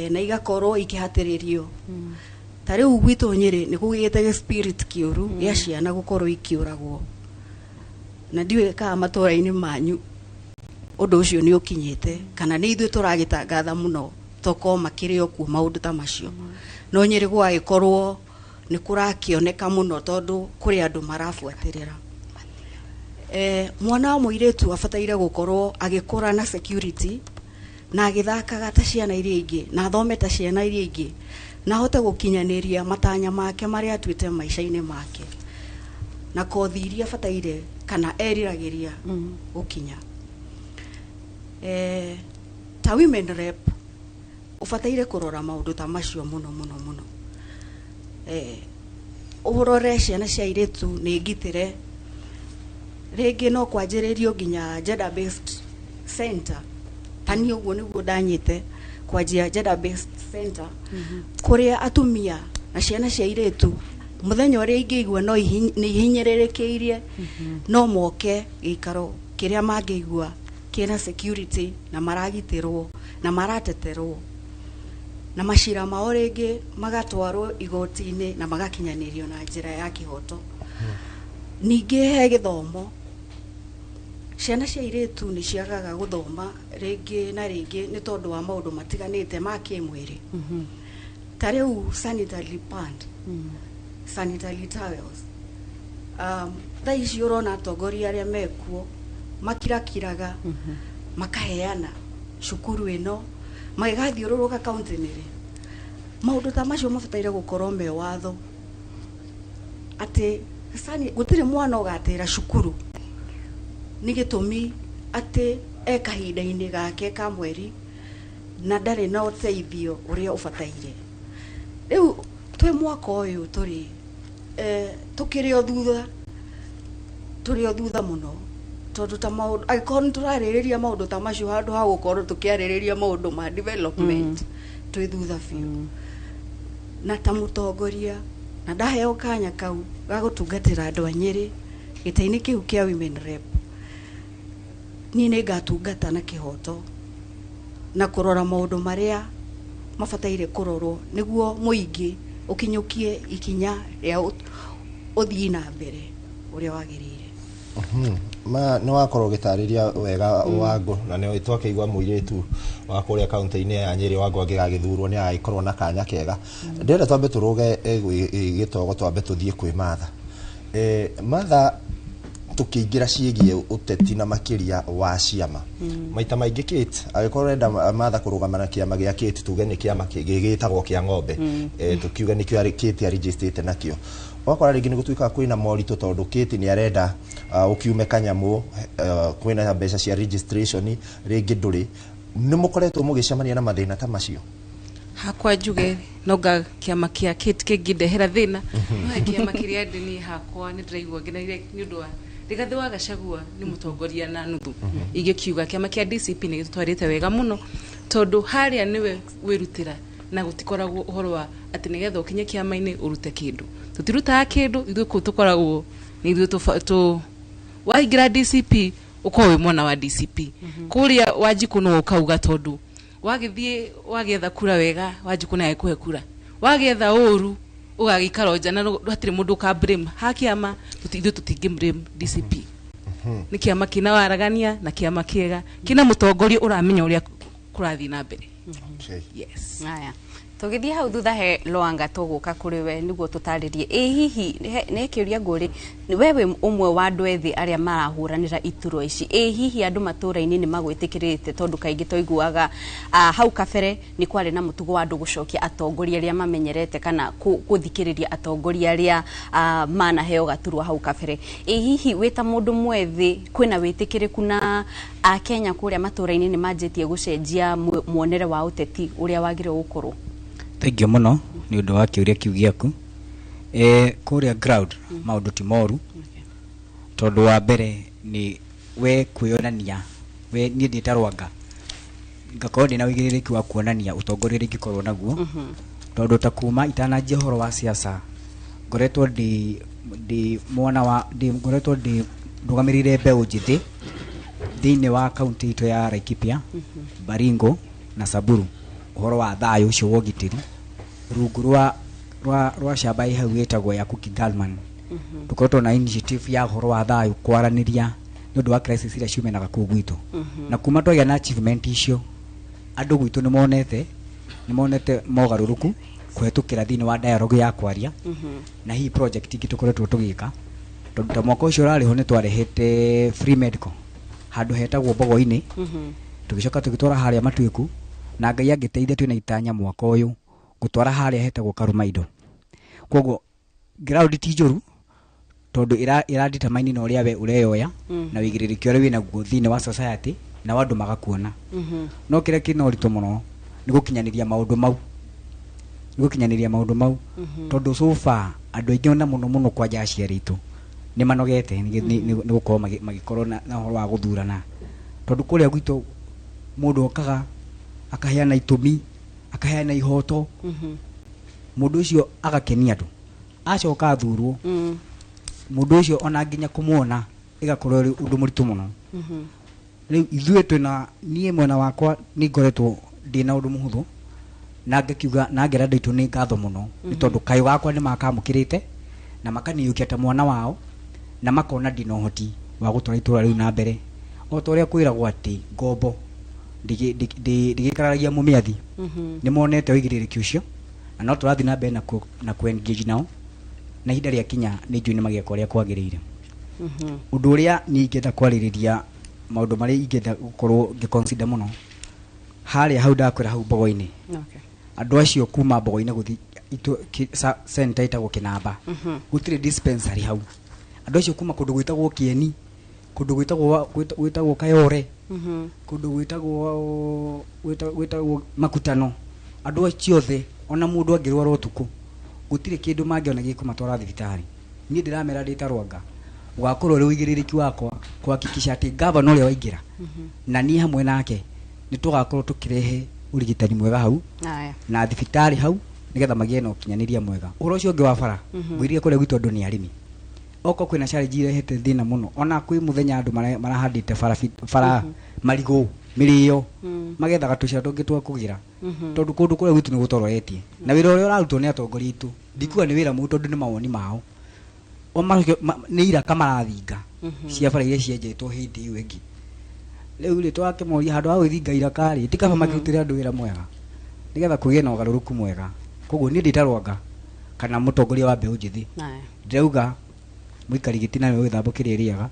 na igakorwo ikihatiririo tare ugwito Nyeri ni kugite spirit kiuru ya ciana gukorwo ikiuragwo na ndiwe ka matora-ini manyu undu ucio ni ukinyite kana ni ithu turagitangatha muno toko makirio ku maundu ta macio no Nyeri gwagikorwo ni kurakioneka muno tondu kuri andu marafuatirira mwana wa muiretu afataire gukorwo agikura na security na agithakaga ta ciana iria ingi na thome ta ciana iria ingi na hote gukinyaniria matanya make maria atwite maisha-ini make na kothi iria afataire kana eriragiria gukinya ta women rep ufataire kurora maundu ta macio muno urore ciana cia iretu ni ngitire rege no kwanjiririo ginya gender based center tani uguo niguo ndanyite kwanjia gender based center kuria atumia na ciana cia iretu muthenya uria ingiigua no ni ihinyirikiirie no moke gikaro kiria mangiigua kina security na maragitirwo na marateterwo na mashira mao ringi magatwarwo igoti-ini na magakinyanirio na njira ya kihoto ningi he githomo ciana cia iretu ni ciagaga guthoma ringi na ringi ni tondu wa maundu matiganite ma kimwiri tariu sanitary pad sanitary towels thaici urona atongoria aria mekuo makirakiraga makaheana cukuru ino magigathiururuka kaunti-ini maundu ta macio mabataire gukorwo me watho ati gutire mwana ugatira cukuru ni gitumi ati kahinda-ini gake ka mweri na ndari na uteithio uria ubataire riu twi mwaka uyu turi tukiri o thutha muno tondu ta maundu agikon turaririria maundu ta macio handu ha gukorwo tukiaririria maundu ma development twi thutha biu na ta mutongoria na ndaheo kanya kau ga gutungatira andu a Nyeri gita-ini kiu kia women rep ni ngatungata na kihoto na kurora maundu maria mabataire kurorwo niguo muingi ukinyukie ikinya ria uthii na mbere uria wagirire ma no akorwo gitariria wega wangu na ne itwake igwa muiretu wa kuria kaunti-ini ya Nyeri wangu agigagithurwo ni aikorwo na kanya kega ndenda twambe turuge gitogo twambe tuthie kwi matha matha tukiingira ciegie uteti na makiria wa ciama maita maingi Kate agikorwo enda matha kurugama na kiama gia Kate tuge ni kiama gigitagwo kia ng'ombe tukiuga ni kio Kate registered nakio wakora ringi ni gutuika kwina morito tondu Kate ni arenda ukiume kanyamu kwina mbeca cia registration ringi nduri ni mukoretwo mugicemania na mathina ta macio hakwa njuge noga kiama kia Kate kingindehera thina no kiama kiria ndini hakwa ni ndiraigua nginagire ni undu wa Rigathi wa Gachagua ni mutongoria na nuthu igikiuga kiama kia DCP ni gitwarite wega muno tondu haria niwe wirutira na gutikoragwo uhoro wa ati nigetha ukinye kiama-ini urute kindu tutirutaga kindu ithu ku tukoragwo ni ithu tu waingira DCP ukowe mwana wa DCP kuria Wanjiku no ukauga tondu wagithie wagetha kura wega Wanjiku nae kuhe kura wagetha uru ugagikara nja na hatire mundu ka blame hakiama tutithu tutingi blame DCP ni kiama kina waragania na kiama kiega kina mutongoria uramenya uria kurathi na mbere. Yes. Aya. Tugithie hau thutha he Lwanga tuguka kuri we niguo tutaririe hihi ne kiuria nguri wewe umwe wa andu ethi aria marahuranira ituro ici hihi andu matura-ini ni magwitikirite tondu kaingi toiguaga hau kabere ni kwari na mutugo wa andu gucokia atongoria aria mamenyerete kana kuthikiriria atongoria aria manaheo gaturwa hau kabere hihi wita mundu mwethi kwina witikiriku na Kenya kuria matura-ini ni manjitie gucenjia muonere wa uteti uria wagire gukorwo. Thank you muno ni undu wa kiuria kiu giaku kuria ground maundu ti moru tondu wa mbere ni we kwionania we ni ndita Lwanga ngakorwo ndina wigiririku wa kuonania utongoria ngikorwo naguo tondu ta kuma itananjia horo wa siasa ngoretwo ndi mwana wa ngoretwo ndi ndugamirire mbeu njithi thiini wa kaunti ito ya Laikipia Baringo na Samburu uhoro wa thayo ucio wogitiri rungu rwa shamba hau wetagwo ya Cookie Galman tukoretwo na initiative ya uhoro wa thayo kwaraniria ni undu wa crisis ira ciumenaga ku gwitu na kuma twagia na achievement icio andu gwitu ni monete mogaruruku kwetukira thiini wa dialogue ya kwaria na hii project ingi tukoretwo tugika tondu ta mwaka ucio rari ho ni twarehete free medical handu hetagwo Bogo-ini tugicoka tugitwara haria Matuiku na Ngai agiteithia twina itanya mwaka uyu gutwara haria hetagwo Karumaido koguo ground ti njuru tondu ira determine no ria we ureyoya na wigiririki ore wina guo thini wa society na wandu magakuona no kire kino rito muno ni gukinyaniria maundu mau tondu so far andu aingi ona muno kwa jacia ritu ni manogete ni gukorwo magikorwo na horo wa guthurana tondu kuria gwitu mundu okaga akaheana itumi akaheana ihoto mundu ucio agakenia andu acoka athurwo mundu ucio ona nginya kumuona igakorwo undu muritu muno riu ithuĩ twina nie mwena wakwa ni ngoretwo ndina undu muhuthu na ngakiuga na ngera ndaitu ni ngatho muno ni tondu kayo gakwa ni makamukirite na makaniukia ta mwana wao na makona ndina uhoti wa gutwara itura riu na mbere o ta uria kwiragwo ati ngombo ndigikaragia mumiathi ni monete wigiririki ucio na no turathi na mbere na ku engage nao na hinda ria kinya ni njui ni magieka uria kwagirire undu uria ni ingenda kwaririria maundu mari ingenda gukorwo ngiconsider muno haria hau ndakwira hau Bogo-ini andu acio kuma Bogo-ini guthi center itagwo Kinamba gutire dispensary hau andu acio kuma kundu gwitagwo Kieni kundu gwitagwo Kayore kundu gwitagwo Makutano andu acio othe ona mundu angirwara utuku gutire kindu mangiona gikumatwara thibitari ni ndiramera ndita Lwanga gwakorwo ri wigiririki wakwa kuhakikisha ati governor uria waingira na ni hamwe nake ni tugakorwo tukirehe urigitani mwega hau na thibitari hau nigetha magie na ukinyaniria mwega uro ucio ungi wa bara ngwirie kuria gwitu andu ni arimi oko kwina challenge irehete thina muno ona kwi muthenya andu marahandite bara marigo mirio magethaga tucira tungi twa kugira tondu kundu kuria gwitu ni gutoroetie na wira uria urarutwo ni atongoria itu ndikuwa ni wira mu tondu ni mawoni mao ni ira kamarathinga cia bara iria cienjetwo hindi iyo ingi riu ri twake moria handu ha gwithinga ira kari tikaba makirutire andu wira mwega nigetha kugie na ugaruruku mwega koguo ni ndita Lwanga kana mutongoria wa mbeu njithi ndirauga muikari gitina ni withambukiria riaga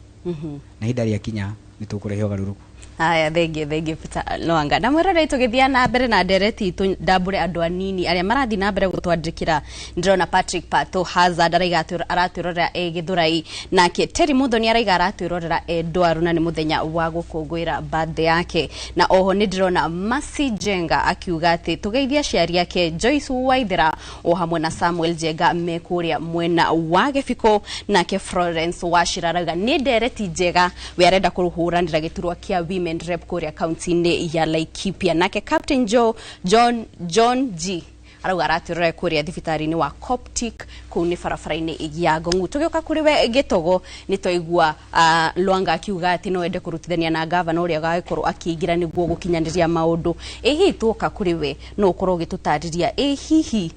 na hinda ria kinya ni tukurehe ugaruruku. Aya thenge Peter Lwanga na mwirore tugithia na mbere na ndereti itu ndambure andu anini aria marathi na mbere gutwandikira ndirona Patrick Pato Hazard aratwirorera Githurai nake Terry Muthoni araiga aratwirorera Ndwaru na ni muthenya wa gukungwira birthday yake na oho ni ndirona Masi Jenga akiuga ati tugeithia ciari yake Joyce Waithira o hamwe na Samuel Jenga mekuria mwena wa Gibiko nake Florence Washiraraga ni ndereti njega we arenda kuruhuranira giturwa kia women rep kuria county ya Laikipia nake Captain John G arauga aratirore kuria thibitari-ini wa Coptic kuni barabara-ini ya Gongu tugioka kuri we Gitogo ni toigua Lwanga akiuga ati no ende kurutithania na governor uria gagikorwo akiingira niguo gukinyaniria maundu hihi tuka kuri we no ukorwo gitutariria hihi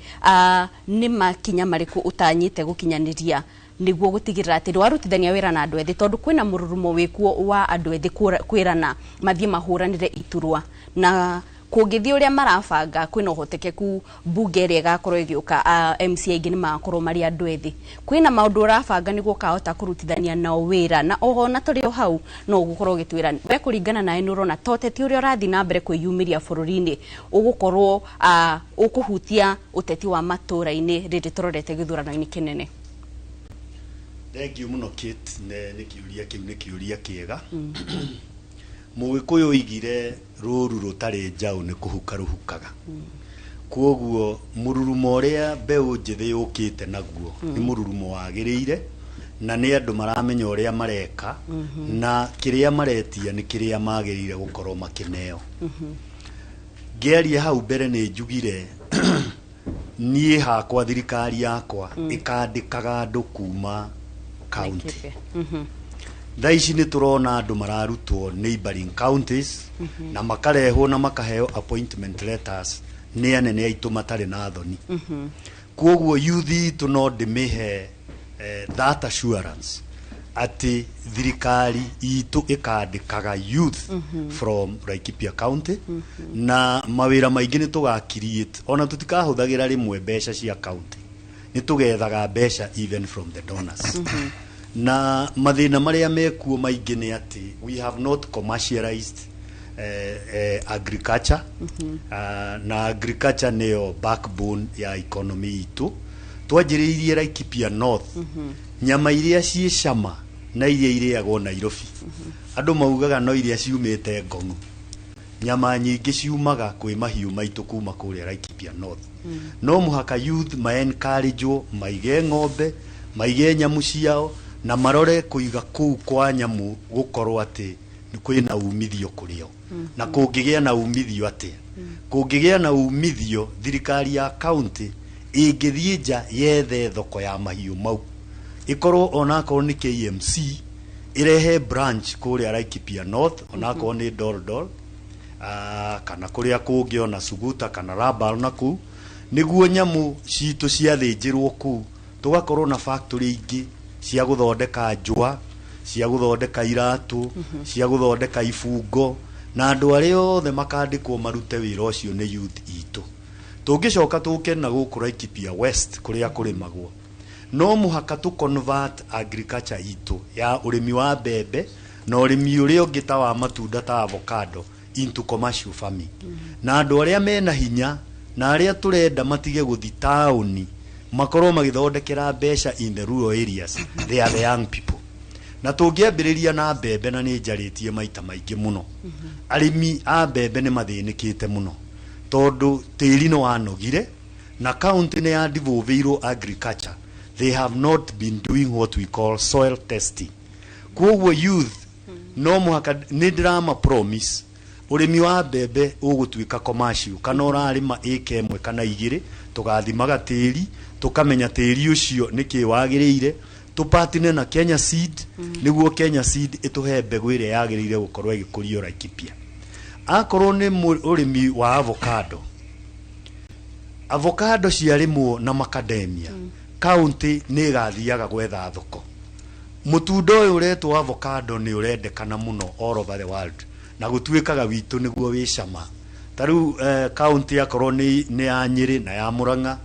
ni makinya mariku utanyite gukinyaniria niguo gutigirira ati warutithania wira na andu ethi tondu kwina mururumo wikuo wa andu ethi kwirana mathie mahuranire iturwa na kungithii uria marabanga kwina uhotekeku bunge iria igakorwo igiuka MCA ingi ni makorwo mari andu ethi kwina maundu urabanga niguo kahota kurutithania nao wira na oho na turi o hau no gukorwo gitwira we kuringana na eno rona toteti uria urathi na mbere kwiyumiria bururi-ini ugukorwo ukuhutia uteti wa matura-ini riri turorete githurano-ini kinene. Thank you muno Kate, ne kiuria kiega. Mugikuyu igire ruru rutari njau ni kuhuka ruhukaga. Kuoguo mururumo uria mbeu njithi yukite naguo ni mururumo wagiriire na ni andu maramenya uria mareka na kiria maretia ni kiria magirire gukorwo makineo. Ngeria hau mbere ni njugire nie hakwa thirikari yakwa ikandikaga andu kuma county. Thaa ici nĩ turona andũ mararutwo neighboring counties na makarehwo na makaheo appointment letters nĩ anene aitũ matarĩ na thoni. Kuoguo youth itũ no ndĩmĩhe that assurance atĩ thirikari itũ ĩkandĩkaga youth from Laikipia County na mawĩra maingĩ nĩ tũgakiriate ona tũtikahũthagĩra rĩmwe mbeca cia county nĩ tũgethaga mbeca even from the donors. Na mathina maria mekuo maingi ni ati we have not commercialized agriculture na agriculture niyo backbone ya economy itu twanjiriirie Laikipia North nyama iria cie cama na iria iriagwo Nairobi andu maugaga no iria ciumite Ngong'u nyama nyingi ciumaga kwi mahiu maitu kuma kuria Laikipia North no muhaka youth ma encourage maige ng'ombe maige nyamu ciao na marore kuiga kuu kwa nyamu gukorwo ati kwina umithio kurio na kungigia na umithio ati kungigia na umithio thirikari ya county ingithie nja yethe thoko ya mahiu mau ikorwo onakorwo ni KMC irehe branch kuria Laikipia North onakorwo ni Doldol kana kuria kungi ona Suguta kana Rabal naku niguo nyamu citu ciathinjirwo ku tugakorwo na factory ingi cia guthondeka njua cia guthondeka iratu cia guthondeka ibungo na andu aria othe makandikwo marute wira ucio ni youth itu tungicoka tuke na guku Laikipia West kuria kurimagwo no muhaka tu convert agriculture itu ya urimi wa mbembe na urimi uria ungi ta wa matunda ta avocado into commercial farming na andu aria mena hinya na aria turenda matige guthi tauni makorwo magithondekera mbeca in the rural areas they are the young people na tungiambiriria na mbembe na ni njaritie maita maingi muno arimi a mbembe ni mathinikite muno tondu tiri no wanogire na county ne ya devolveiro agriculture they have not been doing what we call soil testing kuoguo youth no muhaka ni drama promise urimi wa mbembe ugutuika commercial kana urarima eke imwe kana igiri tugathimaga tiri tukamenya tiri ucio niki wagiriire tupatine na Kenya Seed niguo Kenya Seed ituhe mbegu iria yagiriire gukorwo igikurio Laikipia akorwo ni urimi wa avocado ciarimwo na macadamia county ni gathiaga gwetha thoko mutundo uyu uretwo avocado ni urendekana muno all over the world na gutuikaga witu niguo wi cama taru county akorwo ni ya Nyeri na ya Murang'a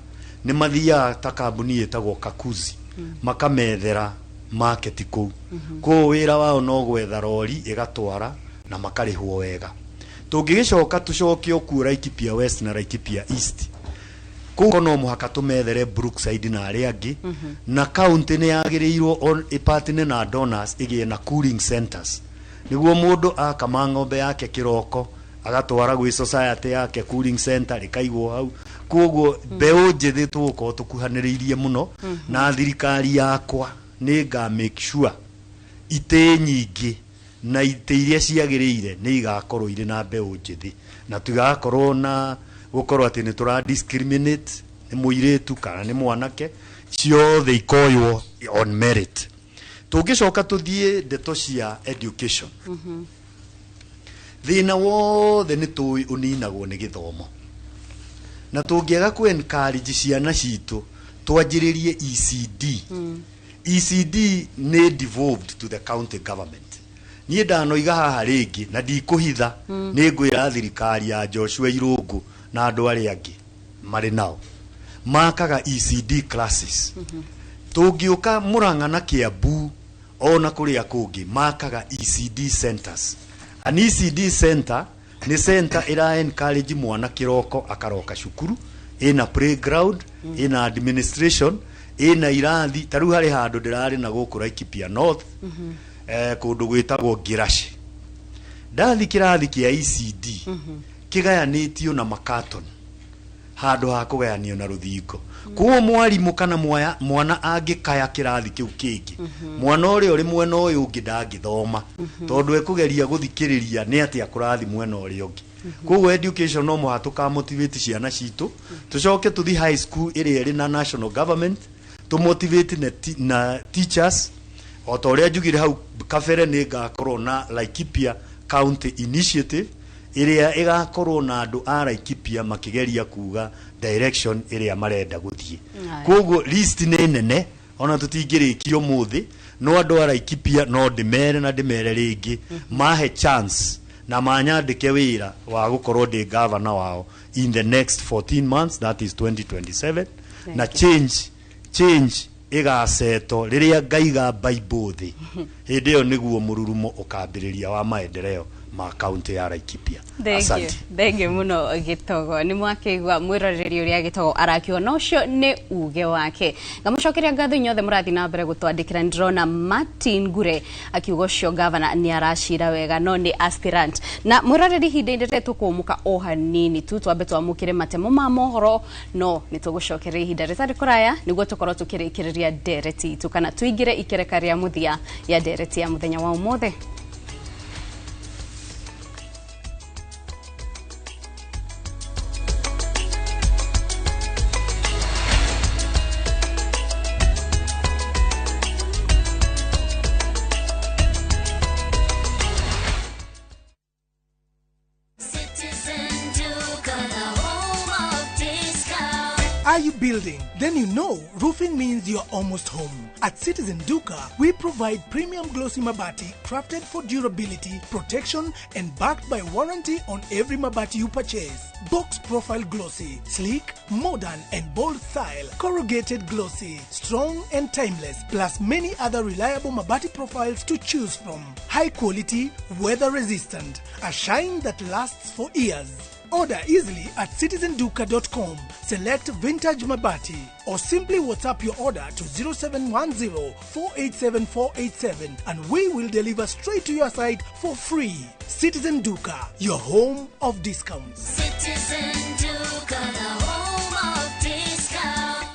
ni mathia ta kambuni etagwo Kakuzi makamethera market ku ko wira wao no gwetha rori igatwara na makarihwo wega tungigicoka tucoke oku Laikipia West na Laikipia East kuko no muhaka tumethere Brookside na aria angi na county ni yagirirwo on ipatine na donors igie na cooling centers niguo mundu akama ng'ombe yake kiroko agatwara gwi society yake cooling center rikaigwo hau kuoguo mbeu njithi tuko tukuhaniriirie muno na thirikari yakwa ni ga make sure ite nyingi na ite iria ciagiriire ni igakorwo iri na mbeu njithi na tugakorwo na gukorwo ati ni tura discriminate ni muiretu kana ni mwanake ciothe ikoywo on merit tungicoka tuthie ndeto cia education thina wothe ni tui uninagwo ni githomo na tungiega ku encourage ciana citu twanjiririe ECD ECD ne devolved to the county government. Niĩ ndanoiga haha rĩngĩ na ndikũhitha nĩ ngwĩra thirikari ya Joshua Irungu na andũ arĩa angĩ marĩ nao makaga ECD classes. Tũngĩũka Murang'a na Kiambu ona kũrĩa kũngĩ makaga ECD centers. An ECD center ni center ira encourage mwana kiroko akaroka cukuru ina playground ina administration ina irathi taru hari handu ndirari na guku Laikipia North kundu gwitagwo Girashi ndathi kirathi kia ECD kigayanitio na makaton handu ha kugayanio na ruthingo kuo mwarimu kana mwana angikaya kirathi kiu kingi mwana uri uri mwena uyu ungi ndangithoma tondu ekugeria guthikiriria ni ati akurathi mwena uri ungi kuo education no muhatuka motivate ciana citu tucoke tuthi high school iri na national government to motivate na teachers otoria njugire hau kafere ni ngakorwo na Laikipia County Initiative iria igakorwo na andu a Laikipia makigeria kuga direction iria marenda guthie koguo list ni nene ona tutingirikio muthi no andu a Laikipia no ndimere ringi mahe chance na manyandike wira wa gukorwo ndi governor wao in the next 14 months, that is 2027 na change igaceto riria ngaiga Bible thi hindi yo niguo mururumo ukambiriria wa maendeleo ma county ya Laikipia. Thenge muno Gitogo ni mwakigwa mwiroreri uria Gitogo arakiona ucio ni uge wake ngamucokeria ngatho inyothe murathi na mbere gutwandikira ndrona Martin Gure akiuga ucio governor ni arashira wega no ni aspirant na mwiroreri hinde ndete tukumuka o hanini tu twambe twamukire matemo ma mohoro no nitugucokeria hinde retari kuraya niguo tukorwo tukirikiriria dereti tukana tuigire ikerekaria muthia ya dereti ya muthenya wa umothe. Are you building? Then you know roofing means you're almost home. At Citizen Duka, we provide premium glossy mabati crafted for durability, protection, and backed by warranty on every mabati you purchase. Box profile glossy, sleek, modern, and bold style. Corrugated glossy, strong and timeless, plus many other reliable mabati profiles to choose from. High quality, weather resistant, a shine that lasts for years. Order easily at citizenduka.com. Select Vintage Mabati or simply WhatsApp your order to 0710-487-487 and we will deliver straight to your site for free. Citizen Duka, your home of discounts. Citizen Duka, the home of discounts.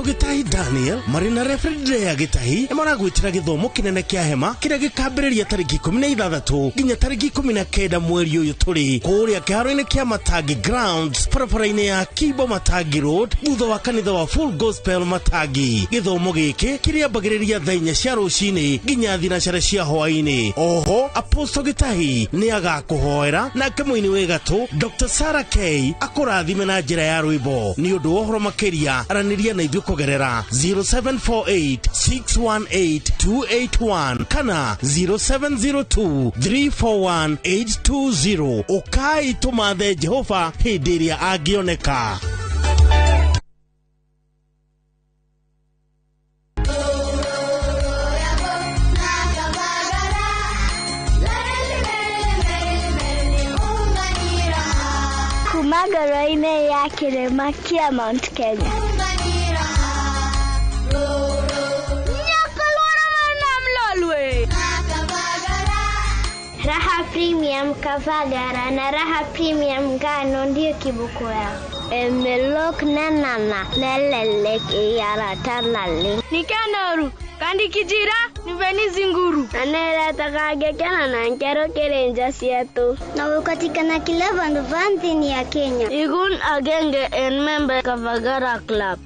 Gitahi Daniel marina refrigerator gitahi emara gwitira githomo kinene kia hema kiria gikambiriria tariki 16 nginya tariki 19 mweri uyu turi kuria kiharo-ini kia Matangi Grounds barabara-ini ya Kibo Matangi Road thutha wa kanitha wa Full Gospel Matangi. Githomo giki kiriambagiriria thaa 4 cia rucini nginya thinacara cia hwaini. Oho Apostle Gitahi ni agakuhoera nake muini wi gatu Dr. Sarah K akurathime na njira ya rwimbo ni undu ohoro makiria araniria na ithuĩ kugerera 0748-618-281 kana 0702-341-820. Ukai tumathe Jehova hĩndĩ ĩrĩa angĩoneka. Kumagara-inĩ ya kĩrĩma kia Mount Kenya. Raha Premium Kavagara na Raha Premium Ngano ndio kibuko yao. Emelok na nana lelelek yara tanale. Nikanoru kandi kijira niveni zinguru. Anela takage kana na nkero kerenja sietu. Na ukatikana kila vanti ya Kenya. Igun agenge en member Kavagara Club.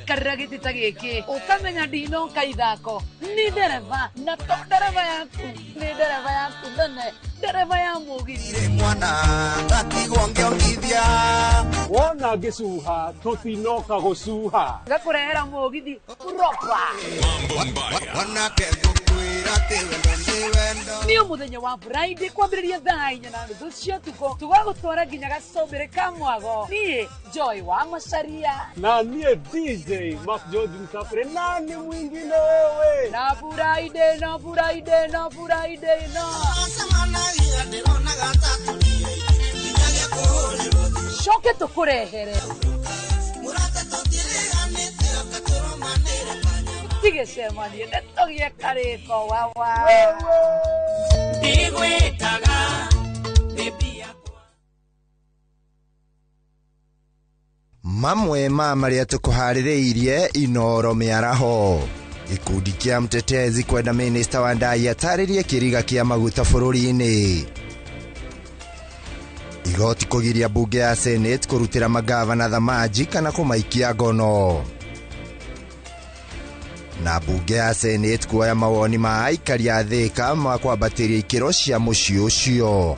gwikarira giti ta giki ukamenya ndino kaithako ni dereva na to dereva yaku ni dereva yaku nene dereva ya mugiri mwana ngatigwo ngiongithia wona ngĩcuha tũtinoka gũcuha gakurehera mugithi ropa wanake ngũkwĩra atĩ wendo nĩ wendo nĩ mũthenya wa Friday kwambĩrĩria thaa 4:30 cia ũtukũ tũgagũtwara nginya gacombĩrĩ ka mwago niĩ Joy wa Macharia na niĩ DJ Mark George Msafiri na nĩ mwingine wewe na Friday na Friday na Friday na coke tũkũrehere tigĩcemanie nĩtũgĩe karĩko wawa ndigwĩtaga baby yakwa mamwe ma marĩa tũkũharĩrĩirie Inooro Mĩaraho. Gĩkundi kĩa mtetezi kwenda Minista wa Ndai atarĩrie kĩriga kĩa maguta bũrũri-inĩ. Igoti kũgiria bunge ya Senate kũrutĩra magavana thamaji kana kũmaikia ngono. Na bunge ya Senate kuoya mawoni ma aikari a Thika ma kwambatĩria ikĩro cia mũciĩ ũcio.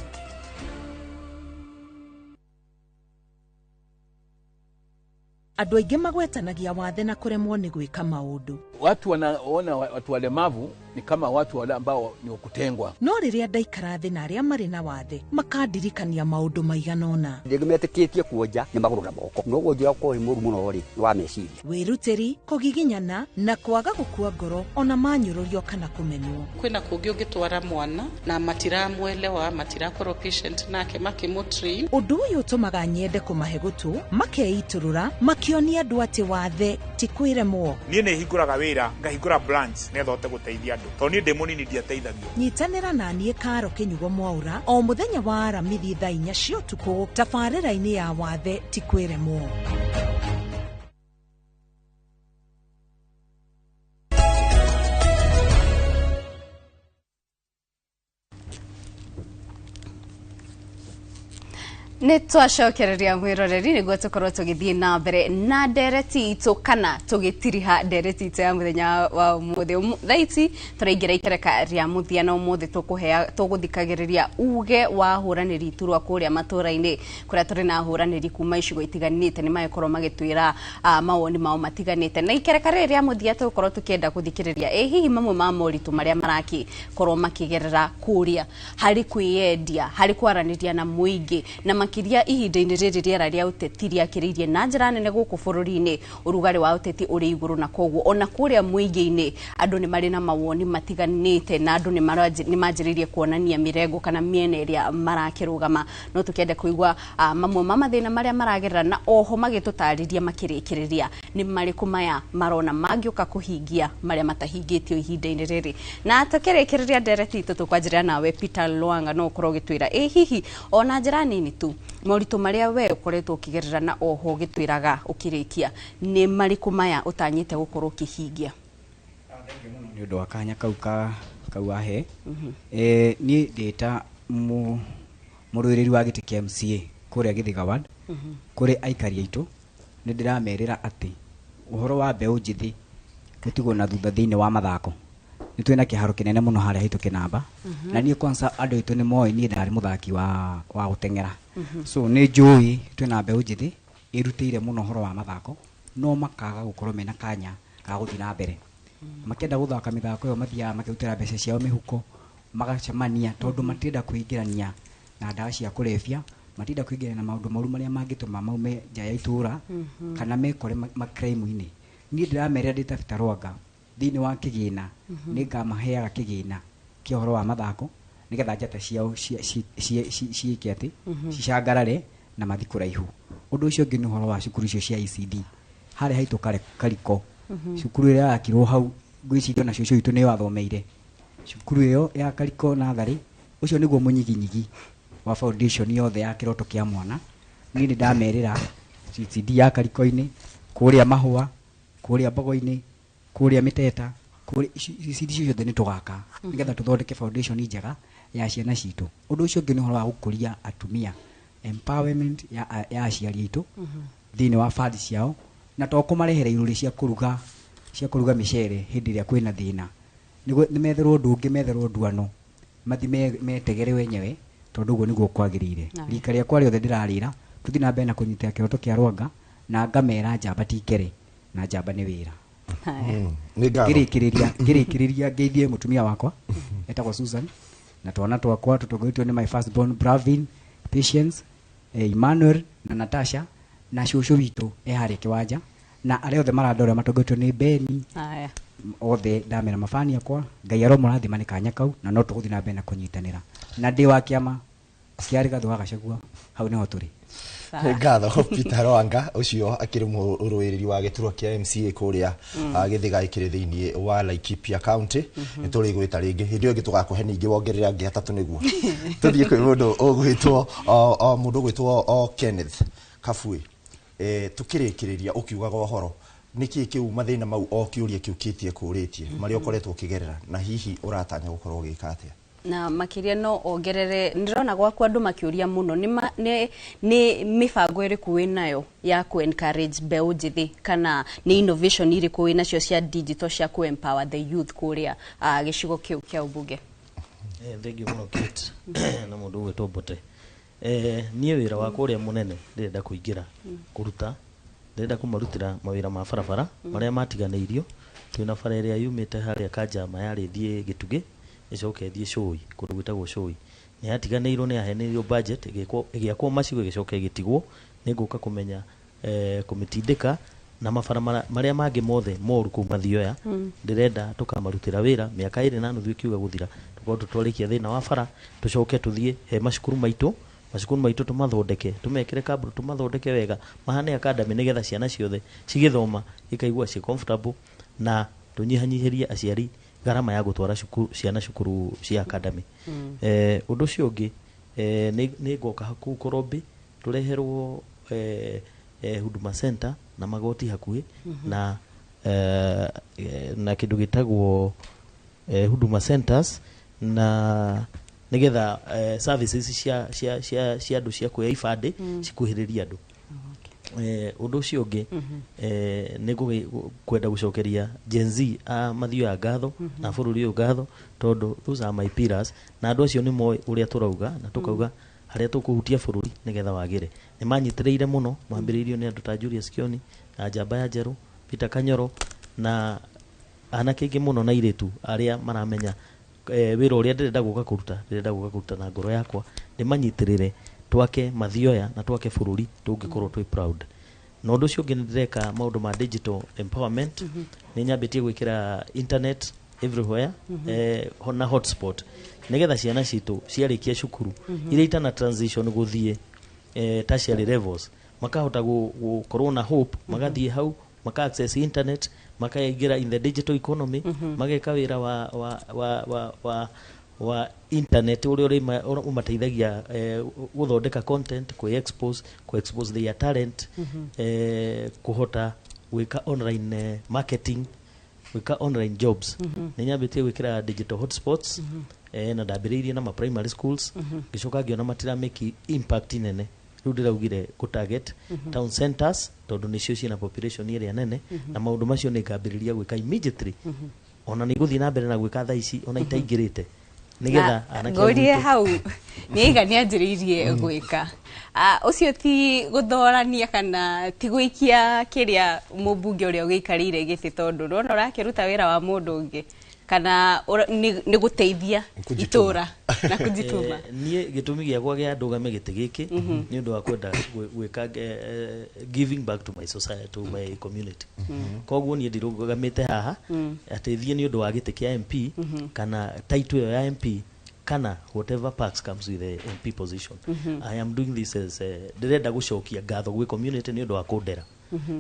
Andũ aingĩ magwetanagia wathe na kuremwo ni gwika maundu. Watu wanaona watu walemavu ni kama watu wale ambao ni kutengwa. No riria ndaikara thĩ na arĩa marĩ na wathe makandirikania maundu maigana ona. Ndĩgĩmetĩkĩtie kuonja nĩ magũrũ na moko. No wonja kwa mũru mũno rĩ wa meciria. Wĩrutĩri, kũgiginyana na kwaga gũkua ngoro ona manyũrũrio kana kũmenwo. Kwĩna kũngĩ ũngĩtwara mwana na matiramwelewa matirakorwo patient nake makĩmũtrain. Ũndũ ũyũ ũtũmaga nyende kũmahe gũtũ makeitũrũra makĩonia andũ atĩ wathe ti kwĩremwo. Niĩ nĩ hingũraga wĩra ngahingũra branch nĩgetha hote gũteithia andũ tondũ niĩ ndĩ mũnini ndiateithagio. Nyitanĩra na niĩ Karo Kĩnyugo Mwaura o mũthenya wa Aramithi thaa 4 cia ũtukũ tabarĩra-inĩ ya wathe ti kwĩremwo. Nĩ twacokereria mwĩroreri nĩguo tũkorwo tũgĩthiĩ na mbere na ndereti itũ kana tũgĩtiriha ndereti itũ ya mũthenya wa ũmũthĩ. Thaa ici tũraingĩra ikereka rĩa mũthia ũmũthĩ tũgũthikagĩrĩria uge wa hũranĩri iturwa kũrĩa matũra-inĩ kũrĩa tũrĩ na hũranĩri kuma icigo itiganĩte nĩ magĩkorwo magĩtwĩra mawoni mao matiganĩte. Na ikereka rĩrĩ rĩa mũthia tũgũkorwo tũkĩenda gũthikĩrĩria hihi mamwe ma moritũ marĩa marakorwo makĩgerera kũrĩa harĩ kwĩyendia harĩ kwaranĩria na mũingĩ na makiria ihinda-inĩ rĩrĩ rĩera rĩa ũteti rĩakĩrĩirie na njĩra nene gũkũ bũrũri-inĩ ũrugarĩ wa ũteti ũrĩ igũrũ na koguo ona kũrĩa mũingĩ-inĩ andũ nĩ marĩ na mawoni matiganĩte na andũ nĩ manjĩrĩirie kuonania mirengo kana mĩena ĩrĩa marakĩrũgama. No tũkĩenda kũigua mamwe ma mathĩna marĩa maragerera na oho magĩtũtarĩria makĩrĩkĩrĩria nĩ marĩkũ maya marona mangĩũka kũhingia marĩa matahingĩtio ihinda-inĩ rĩrĩ. Na tũkĩrĩkĩrĩria ndereti itũ tũkwanjĩrĩra nawe Peter Lwanga no ũkorwo ũgĩtwĩra hihi ona njĩra nini tu moritũ marĩa we ũkoretwo ũkĩgerera na oho ũgĩtwĩraga ũkĩrĩkia nĩ marĩkũ maya ũtanyĩte gũkorwo ũkĩhingia. Nĩ ũndũ wa kanya kau wahe niĩ ndĩta mũrũĩrĩri wa gĩtĩ kĩa MCA kũrĩa Gĩthĩga ward kũrĩ aikari aitũ nĩ ndĩramerĩra atĩ ũhoro wa mbeũ njĩthĩ gũtigwo na thutha thĩinĩ wa mathako nĩ twĩna kĩharo kĩnene mũno harĩa haitũ Kĩnamba na niĩ kwanza andũ aitũ nĩ moĩ niĩ ndarĩ mũthaki wa gũteng'era so nĩ njũĩ twĩna mbeũ njĩthĩ ĩrutĩire mũno ũhoro wa mathako no makaga gũkorwo mena kanya ga gũthiĩ na mbere makĩenda gũthaka mĩthako ĩyo mathiaga makĩrutĩra mbeca ciao mĩhuko magacemania tondũ matirenda kwĩingĩrania na ndawa cia kũrebia matirenda kwĩingĩrania na maũndũ moru marĩa mangĩtũma maume nja ya itũra kana mekore crime-inĩ. Niĩ ndĩramerĩra ndĩ ta Peter Lwanga thĩinĩ wa kĩgĩna nĩ ngamaheaga kĩgĩna kĩa ũhoro wa mathako nĩgetha njata ciao ciĩke atĩ cicangarare na mathi kũraihu. Ũndũ ũcio ũngĩ nĩ ũhoro wa cukuru icio cia ECD harĩa haitũ Kariko cukuru ĩrĩa yakirwo hau ngwĩciria na cũcũ witũ nĩ wathomeire cukuru ĩyo ya Kariko natharĩ ũcio nĩguo mũnyiginyigi wa foundation yothe ya kĩroto kĩa mwana. Niĩ nĩ ndamerĩra ECD ya Kariko-inĩ kũrĩa Mahũa kũrĩa Mbogo-inĩ kũrĩa Mĩteta kũrĩa ECD ciothe nĩ tũgaka nĩgetha tũthondeke foundation njega ya ciana citũ. Ũndũ ũcio ũngĩ nĩ ũhoro wa gũkũria atumia empowerment ya aciari aitũ thĩinĩ wa bandi ciao na to kumarehera iruri cia kuruga micere hindi ria kwina thina nimetherwo ndungi metherwo nduano mathi metegere wenyewe tondu guo niguo kwagirire rika ria kwari othe ndirarira tuthi na mbere na kunyita kihoto kia Rwanga na ngamera njamba tikere na njamba ni wira ngirikiriria ngeithie mutumia wakwa etagwo Susan na twana twakwa tutogotio ni my first born Bravin, Patience, Emmanuel na Natasha na shushu witu ehari kiwanja na arĩa othe marandora matogotio ni Beni othe ndamera mafani yakwa Ngai aromũrathima nĩ kanya kau na no tũgũthiĩ na mbere na kũnyitanĩra na ndĩ wa kĩama ciarĩ Gathũ wa Gachagua hau nĩho tũrĩ. Ngatho Peter Rwanga ucio akiri muruiriri wa gĩturwa kĩa MCA kuria Gĩthĩga ikiri thiini wa Laikipia County nituri gwita ringi hindi yo gitugakuhe ningi wongerera ngi atatu niguo tuthie kwi mundu ugwitwo mundu ugwitwo Kenneth Kafui tukirikiriria ukiugaga uhoro niki kiu mathina mau o kiuria kiukitie kuritie mari ukoretwo kigerera na hihi uratanya gukorwo gika atia na makiria no ongerere ndirona gwaku andu makiuria muno ni mifango iriku winayo ya ku encourage beũ njithi kana ni innovation iriku winacio cia digital cia ku empower the youth kuria gicigo kiu kia ubunge thank you muno Kate na mundu wetwo Bote nie wira wa kuria munene ndirenda kuingira kuruta ndirenda kumarutira mawira ma barabara maria matiganeirio twina bara iria yumite haria Kanjama yari thie Gitugi icoke thie Cũi kundu gwitagwo Cũi ni atiganeirio ni aheneirio budget igiakwo macigo igicoke gitigwo ninguka kumenya kumitindika na mabara maria mangi mothe moru kuma Thioya ndirenda tukamarutira wira miaka 2 na nuthu ikiuga guthira tukorwo tutwarikia thina wa bara tucoke tuthie he macukuru maitu tumathondeke tumekire kaburu tumathondeke wega mahane academy nigetha ciana ciothe cigithoma ikaigua ci comfortable na tunyihanyihiria aciari garama ya gutwara ciana cukuru cia academy undu cio ungi ni ngoka haku Korombi tureherwo Huduma Center na magoti hakuhi na kindu gitagwo Huduma Centers na nigetha services cia andu cia kuya ibande cikuhiriria andu undu ucio ungi ni kwenda gucokeria Gen Z mathio ya ngatho na bururi uyu ngatho tondu those are my pillars na andu acio ni moe uria turauga na tukauga haria tukuhutia bururi nigetha wagire ni manyitiriire muno mambiririo ni andu ta Julius Kioni na Njamba ya Njeru Peter Kanyoro na anake ingi muno na iretu aria maramenya wira uria ndirenda guka kuruta na ngoro yakwa ni manyitirire twake Mathioya na twake bururi tungikorwo twi proud no ndu cio ndireka maundu ma digital empowerment ni nyambitie gwikira internet everywhere na hotspot nigetha ciana citu ciarikia cukuru ire itana transition guthie tertiary levels makahota gukorwo na hope magathie hau maka access internet makaingira in the digital economy mageka wira wa internet uri umateithagia guthondeka content ku expose their talent kuhota gwika online marketing gwika online jobs ni nyambitie gwikira digital hotspots na ndambiriirie na primary schools gicoka ngiona matira make impact nene riu ndiraugire ku target town centers tondu nicio ciina population area nene na maundu macio ni ngambiriria gwika immediately ona ni guthii na mbere na gwika thaa ici ona itaingirite nigetha anake ngorie hau niiga ni anjiriirie gwika ucio ti guthorania kana ti gwikia kiria mubunge uria ugikarire giti tondu rona urakiruta wira wa mundu ungi kana ni guteithia itura na kujituma nie gitumi giakwa gia ndugame giti giki ni undu wa kwenda gwika giving back to my society to my community koguo ni ndirugamite haha ateithie ni undu wa giti kia MP kana title ya MP kana whatever perks comes with the MP position I am doing this as ndirenda gucokia ngatho gwi community ni undu wa kundera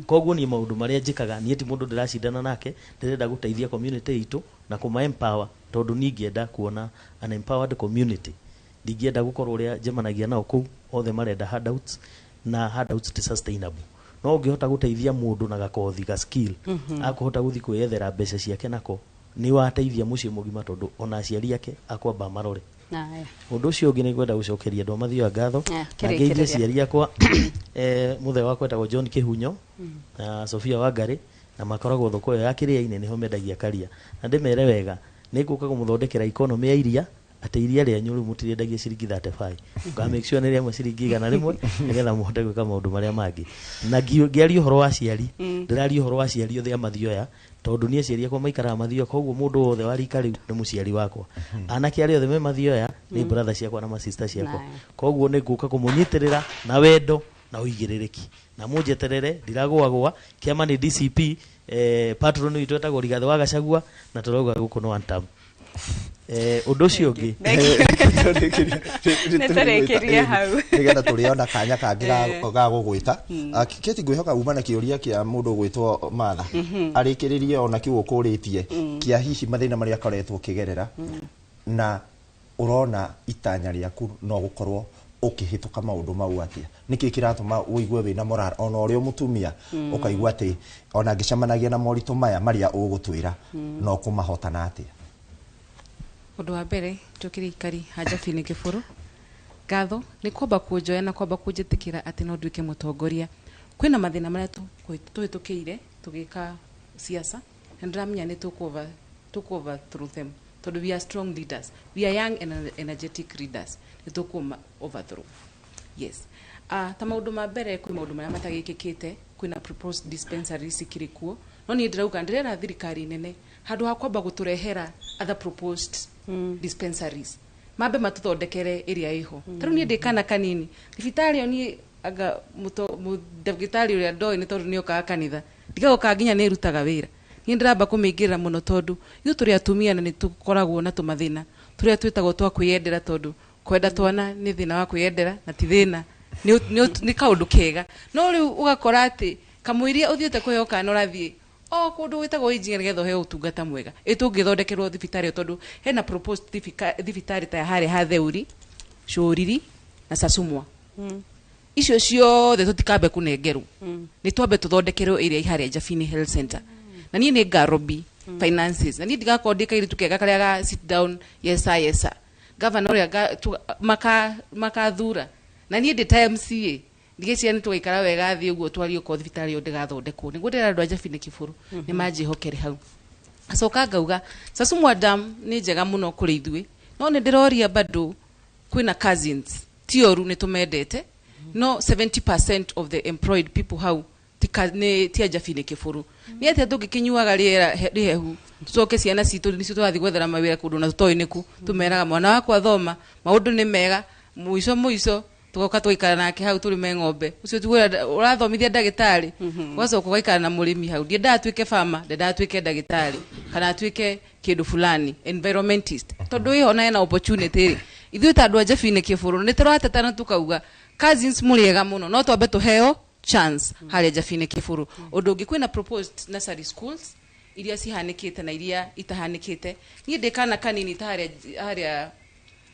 koguo ni maundu maria njikaga ni eti mundu ndiracindana nake ndirenda guteithia community itu na kuma empower tondu ningienda kuona an empowered community ningienda gukorwo uria njemanagia nao kuu othe marenda handouts na handouts ti sustainable no ungihota guteithia mundu na gakothi ga skill akuhota guthi kwiyethera mbeca ciake nako ni wateithia mucio mugima tondu ona aciari yake akwamba marore Undu ucio ungi ni gwenda gucokeria andu mathio ngatho na ngeithie ciari akwa muthe wakwa etagwo John Kihunyo na Sofia Wangari na makoragwo thoko ya Kiria-ini niho mendagia karia na ndimere wega ni nguka kumuthondekera economy ya iria ate iria ria nyuru mutirendagia ciringi 35 ga make sure ni ria ciringi 100 nigetha muhote gwika maundu maria mangi na ngiaria uhoro wa ciari ndiraria uhoro wa ciari othe amathioya tondu ni aciari akwa maikara mathio koguo mundu wothe wa rika riu ni muciari wakwa anake aria othe me mathioya ni brother ciakwa na ma sister ciakwa koguo ni nguka kumunyitirira na wendo na uigiririki na munjeterere ndiragwagwa kiama ni DCP patron witu etagwo Rigathi wa Gachagua na turoga guku no one term undu ucio ungi nitarekeria hau nigetha turiona kanya kangira ga gugwita kiti ngwihoka uma na kiuria kia mundu gwitwo Martha arikiririe ona kiu ukuritie kia hihi mathina maria akoretwo kigerera na urona itanya riaku no gukorwo ukihituka maundu mau atia niki kiratuma uigue wina moral ona urio mutumia ukaigua ati ona ngicemanagia na morito maya maria ugutwira no kumahotana atia. Undu wa mbere njukire ikari Hajabini Kiburu ngatho ni kwamba kunjoya na kwamba kunjitikira ati no nduike mutongoria kwina mathina maria tuhitukiire tugika siasa na ndramenya ni tukova through them tondu we are strong leaders, we are young and energetic leaders ni tukuma overthrow. Yes. Ta maundu ma mbere kwi maundu maria matagikikite kwina proposed dispensaries ikirikuo no ni ndirauga ndirera thirikari nene handu ha kwamba guturehera other proposed dispensaries mabe matuthondekere area iho taru ni ndikana kanini thibitari oni aga ndagitari uria ndoi ni tondu ni okaga kanitha ndigagoka nginya ni rutaga wira ni ndiramba kumingirira muno tondu ithu turi atumia na ni tukoragwo na tumathina turi twitagwo twa kwiyendera tondu kwenda twana ni thina wa kwiyendera na ti thina ni kaundu kega no riu ugakora ati kamwiria uthiete kuyoka no rathie kundu witagwo engineer getho he utungata mwega itungithondekerwo thibitari tondu hena proposed thibitari ta hari Hatheuri Shoriri na Sasumwa icio ciothe tutikambe kunengeru ni twambe tuthondekerwo area ihari Hajabini Health Center na nie ni Garobi finances na nie digakondika iri tukega karia ga sit down yesa governor ya makathura na nie ndi MCA ndigecia ni tugaikara wega thi uguo twario ko thibitari yo ndigathondekwo niguo ndira andu Hajabini Kiburu ni manjihokere hau acoka ngauga Sasumwa dam ni njega muno kuri ithui no ni ndiroria bado kwina cousins tioru ni tumendete no 70% of the employed people hau tikane ti Hajabini Kiburu ni ate tungikinyuaga rihehu tucoke ciana citu ni twathi gwethera mawira kundu na tutoi niku tumeraga mwana wakwa thoma maundu ni mega muico tugoka twaikara nake hau turi me ng'ombe ucio tuwira urathomithia ndagitari wacoka gaikara na murimi hau ndie ndatwike farmer ndatwike ndagitari kana atwike kindu fulani environmentist tondu iho na opportunity ithuĩ ta andu Hajabini Kiburu ni turatetana tukauga cousins muriega muno no twambe tuheo chance hari Hajabini Kiburu undu ungi kwina proposed nursery schools iria cihanikite na iria itahanikite ni ndikana kanini ta hari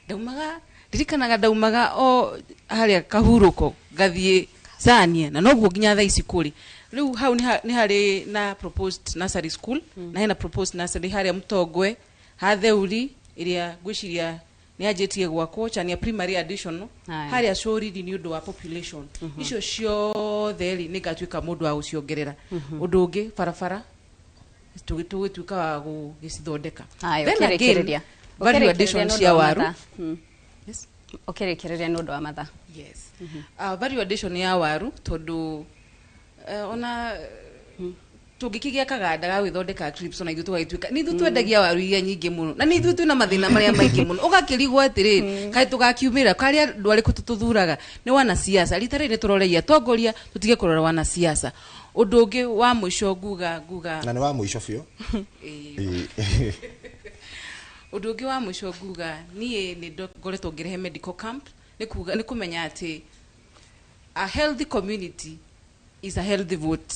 daumaga dirikanaga daumaga o hari kahuruko gathie Zania na noguo nginya tha ici kuri riu hau ni hari na proposed nursery school na hena proposed nursery hari Mtogwe Hatheuri iria gwiciria ni ajetie gwako chania primary additional hari Ashoriri ni undu wa population icio ciothe ri ni gatwika mundu wa uciongerera undu ungi farafara tugituika wa gugicithondeka then value addition cia waru yes okerekereria ni undu wa matha yes value addition ya waru tondu ona tugikigia kaganda ga gwithondeka clips ona ithu tugaituika ni ithu twendagia waru iria nyingi muno na ni ithu twina mathina maria maingi muno ugakirigwo atiri kai tugakiumira karia ndwari kututhuraga ni wana siasa ritari ni turoreia tongoria tutige kurora wana siasa undu ungi wa mwisho nguga na ni wa mwisho biu undu ungi wa mwisho nguga nie ni ngoretwo ngirehe medical camp ni kumenya ati a healthy community is a healthy vote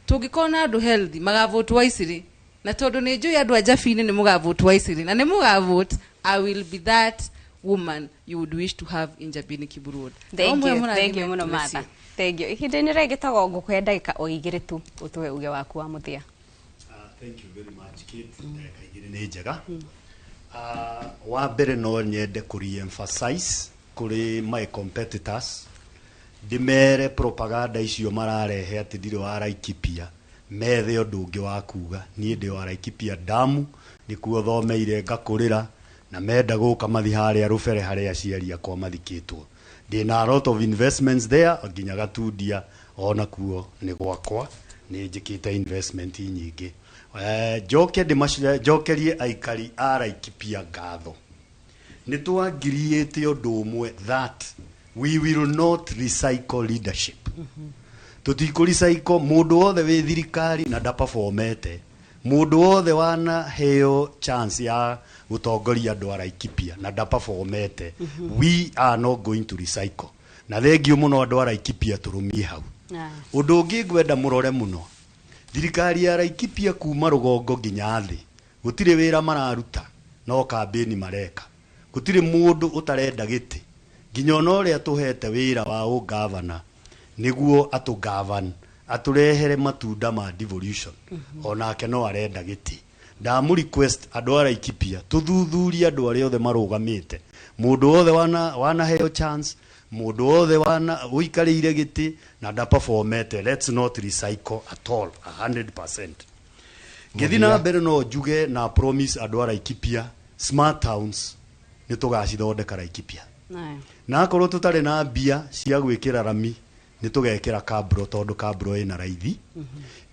tugikona andu healthy magavote wisely na tondu ni njui andu Hajabini ni mugavote wisely na ni mugavote I will be that woman you would wish to have in Hajabini Kiburu. Thank you muno Martha. Thank you. Ihinde regetago ngukwenda ndagika o igiri tu utuwe uge waku wa muthia. Thank you very much Kate. Ndagika igiri ni njega. wa mbere no nyende kuri-emphasize kuri my competitors ndimere propaganda icio mararehe ati ndire wa Laikipia methe undu ungi wa kuga nie ndi wa Laikipia damu nikuo thomeire ngakurira na menda guka mathi haria rubere haria aciari akwa mathikitwo ndina a lot of investments there nginya Gatundia ona kuo ni gwakwa ni njikite investment nyingi jokerie aikari a Laikipia ngatho ni twangiriete undu umwe that we will not recycle leadership tutiko recycle mundu wothe wi thirikari na ndaperformete mundu wothe wana heo chance ya gutongoria andu a Laikipia na ndaperformete we are not going to recycle na thengio muno andu a Laikipia turumie hau undu ungi ngwenda murore muno thirikari ya Laikipia kuma rugongo nginya thi gutire wira mararuta no campaign mareka gutire mundu utarenda giti nginya no ria tuhete wira wa ugavana niguo atugavan aturehere matunda ma devolution onake no arenda giti ndamu request andu a Laikipia tuthuthuria andu aria othe marugamite mundu othe wana heo chance mundu othe wana uikarire giti na ndaperformete let's not recycle at all 100%. Githina mbere no njuge na promise andu a Laikipia smart towns ni tugacithondeka Laikipia na akorwo tutari na mbia cia gwikira rami ni tugekira kabro tondu kabro ina raithi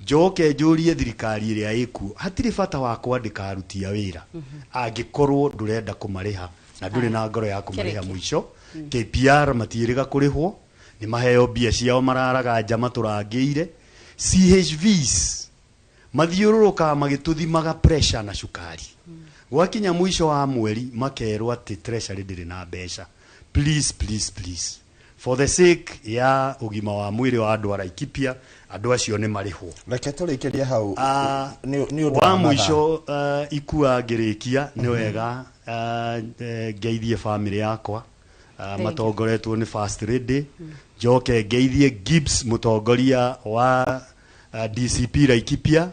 njoke njurie thirikari iria iku hatiri bata wa kwandika aruti a wira angikorwo ndurenda kumariha na nduri na ngoro ya kumariha muico KPR matiriga kurihwo ni maheo mbia ciao mararaga njama turangiire CHVs mathiururuka magituthimaga pressure na cukari gwakinya muico wa mweri makerwo ati treasury ndiri na mbeca please for the sake ya ugima wa mwiri wa andu a Laikipia andu acio ni marihwo reke turikirie hau ni wa muico ikua ngirikia ni wega ngeithie family yakwa matongoretwo ni first lady joke ngeithie Gibbs mutongoria wa DCP Laikipia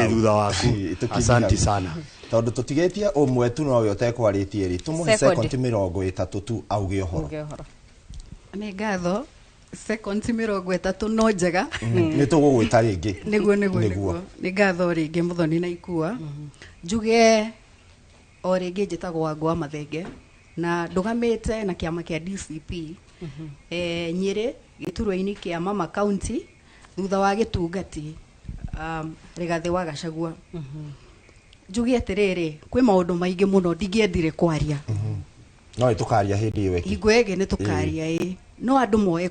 thutha waku asante sana tondu tutigetie umwe tu no we utekwaritie ri tumuhe second 30 tu auge uhoro ni ngatho second 30 no njega ni tugugwita ringi niguo ni ngatho ringi muthoni na ikua njuge o ringi njitagwo Wangwa Mathenge na ndugamite na kiama kia DCP Nyeri giturwa-ini kia Mama County thutha wa gitungati Rigathi wa Gachagua njuge atiriri kwi maundu maingi muno ndingiendire kwaria no itukaria hindi iyo weki igwege ni tukaria no andu moe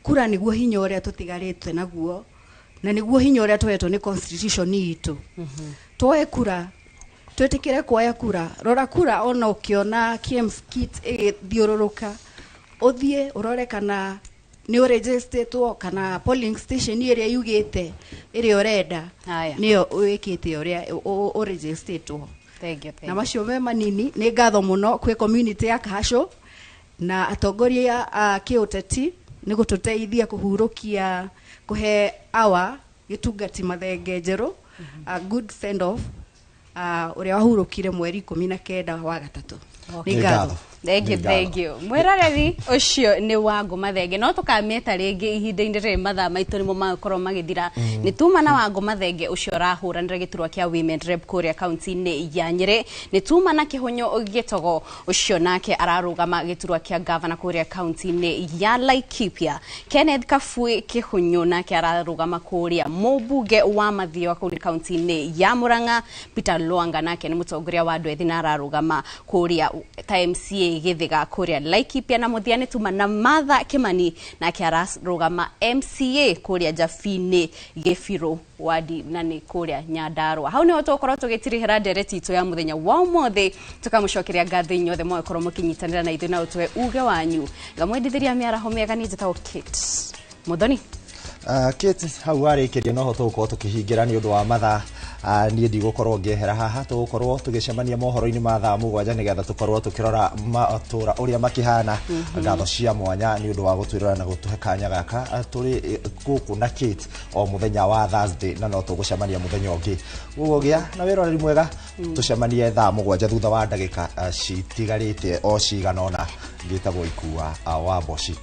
kura niguo hinya uria tutigaritwe naguo na niguo hinya uria twetwo ni constitution itu twoe kura twetikire kuoya kura rora kura ona ukiona KMS kit thiururuka uthie urore kana ni registered kana polling station iria yugite iria urenda niyo wikite uria o registered na macio me manini ni ngatho muno kwi community ya Kasho na atongoria a kiuteti ni gututeithia kuhurukia kuhe awa gitungati Mathenge njeru a good send off uria wahurukire mweri 19 wa gatatu ni ngatho Thank you. Mwirareri ucio ni Wangwa Mathenge no tukamieta ringi ihinda-ini ri mathaa maitu nimo makorwo magithira ni tuma na Wangwa Mathenge ucio rahuranira giturwa kia women rep kuria county-ini ya Nyeri ni tuma na kihunyo gitogo ucio nake ararugama giturwa kia governor kuria county-ini ya Laikipia Kenneth Kafui kihunyo nake ararugama kuria mubunge wa Mathioya kuria county-ini ya Murang'a Peter Lwanga nake ni mutongoria wa Ndwethi na ararugama kuria MCA githiga kuria Laikipia na muthiani tuma na Martha Kimani na kiararugama MCA kuria Jafine Gefiro wadi nani kuria Nyandarua hau ni otokoro tugitirihira ndereti itu ya muthenya wa umothe tukamucokeria ngatho inyothe mwe korwo mukinyitanira na ithu na utwe uge wanyu ngamwendithiria miaraho miega ni njetago Kate Muthoni Kate hau arikiria no hoto uko tukihingira ni undu wa mathaa niĩ ndigũkorwo ngĩehera haha tũgũkorwo tũgĩcemania mohoro-inĩ ma thaa 7 nĩgetha tũkorwo tũkĩrora matũra ũrĩa makĩhana ngatho cia mwanya nĩ ũndũ wa gũtwĩrora na gũtũhe kanya gaka tũrĩ gũkũ na Kate o mũthenya wa Thursday na no tũgũcemania mũthenya ũngĩ ũguo gĩa na wĩroreri mwega tũcemanie thaa 7 thutha wa ndagĩka citigarĩte o cigana ona ngĩtagwo Ikua wa Boshi.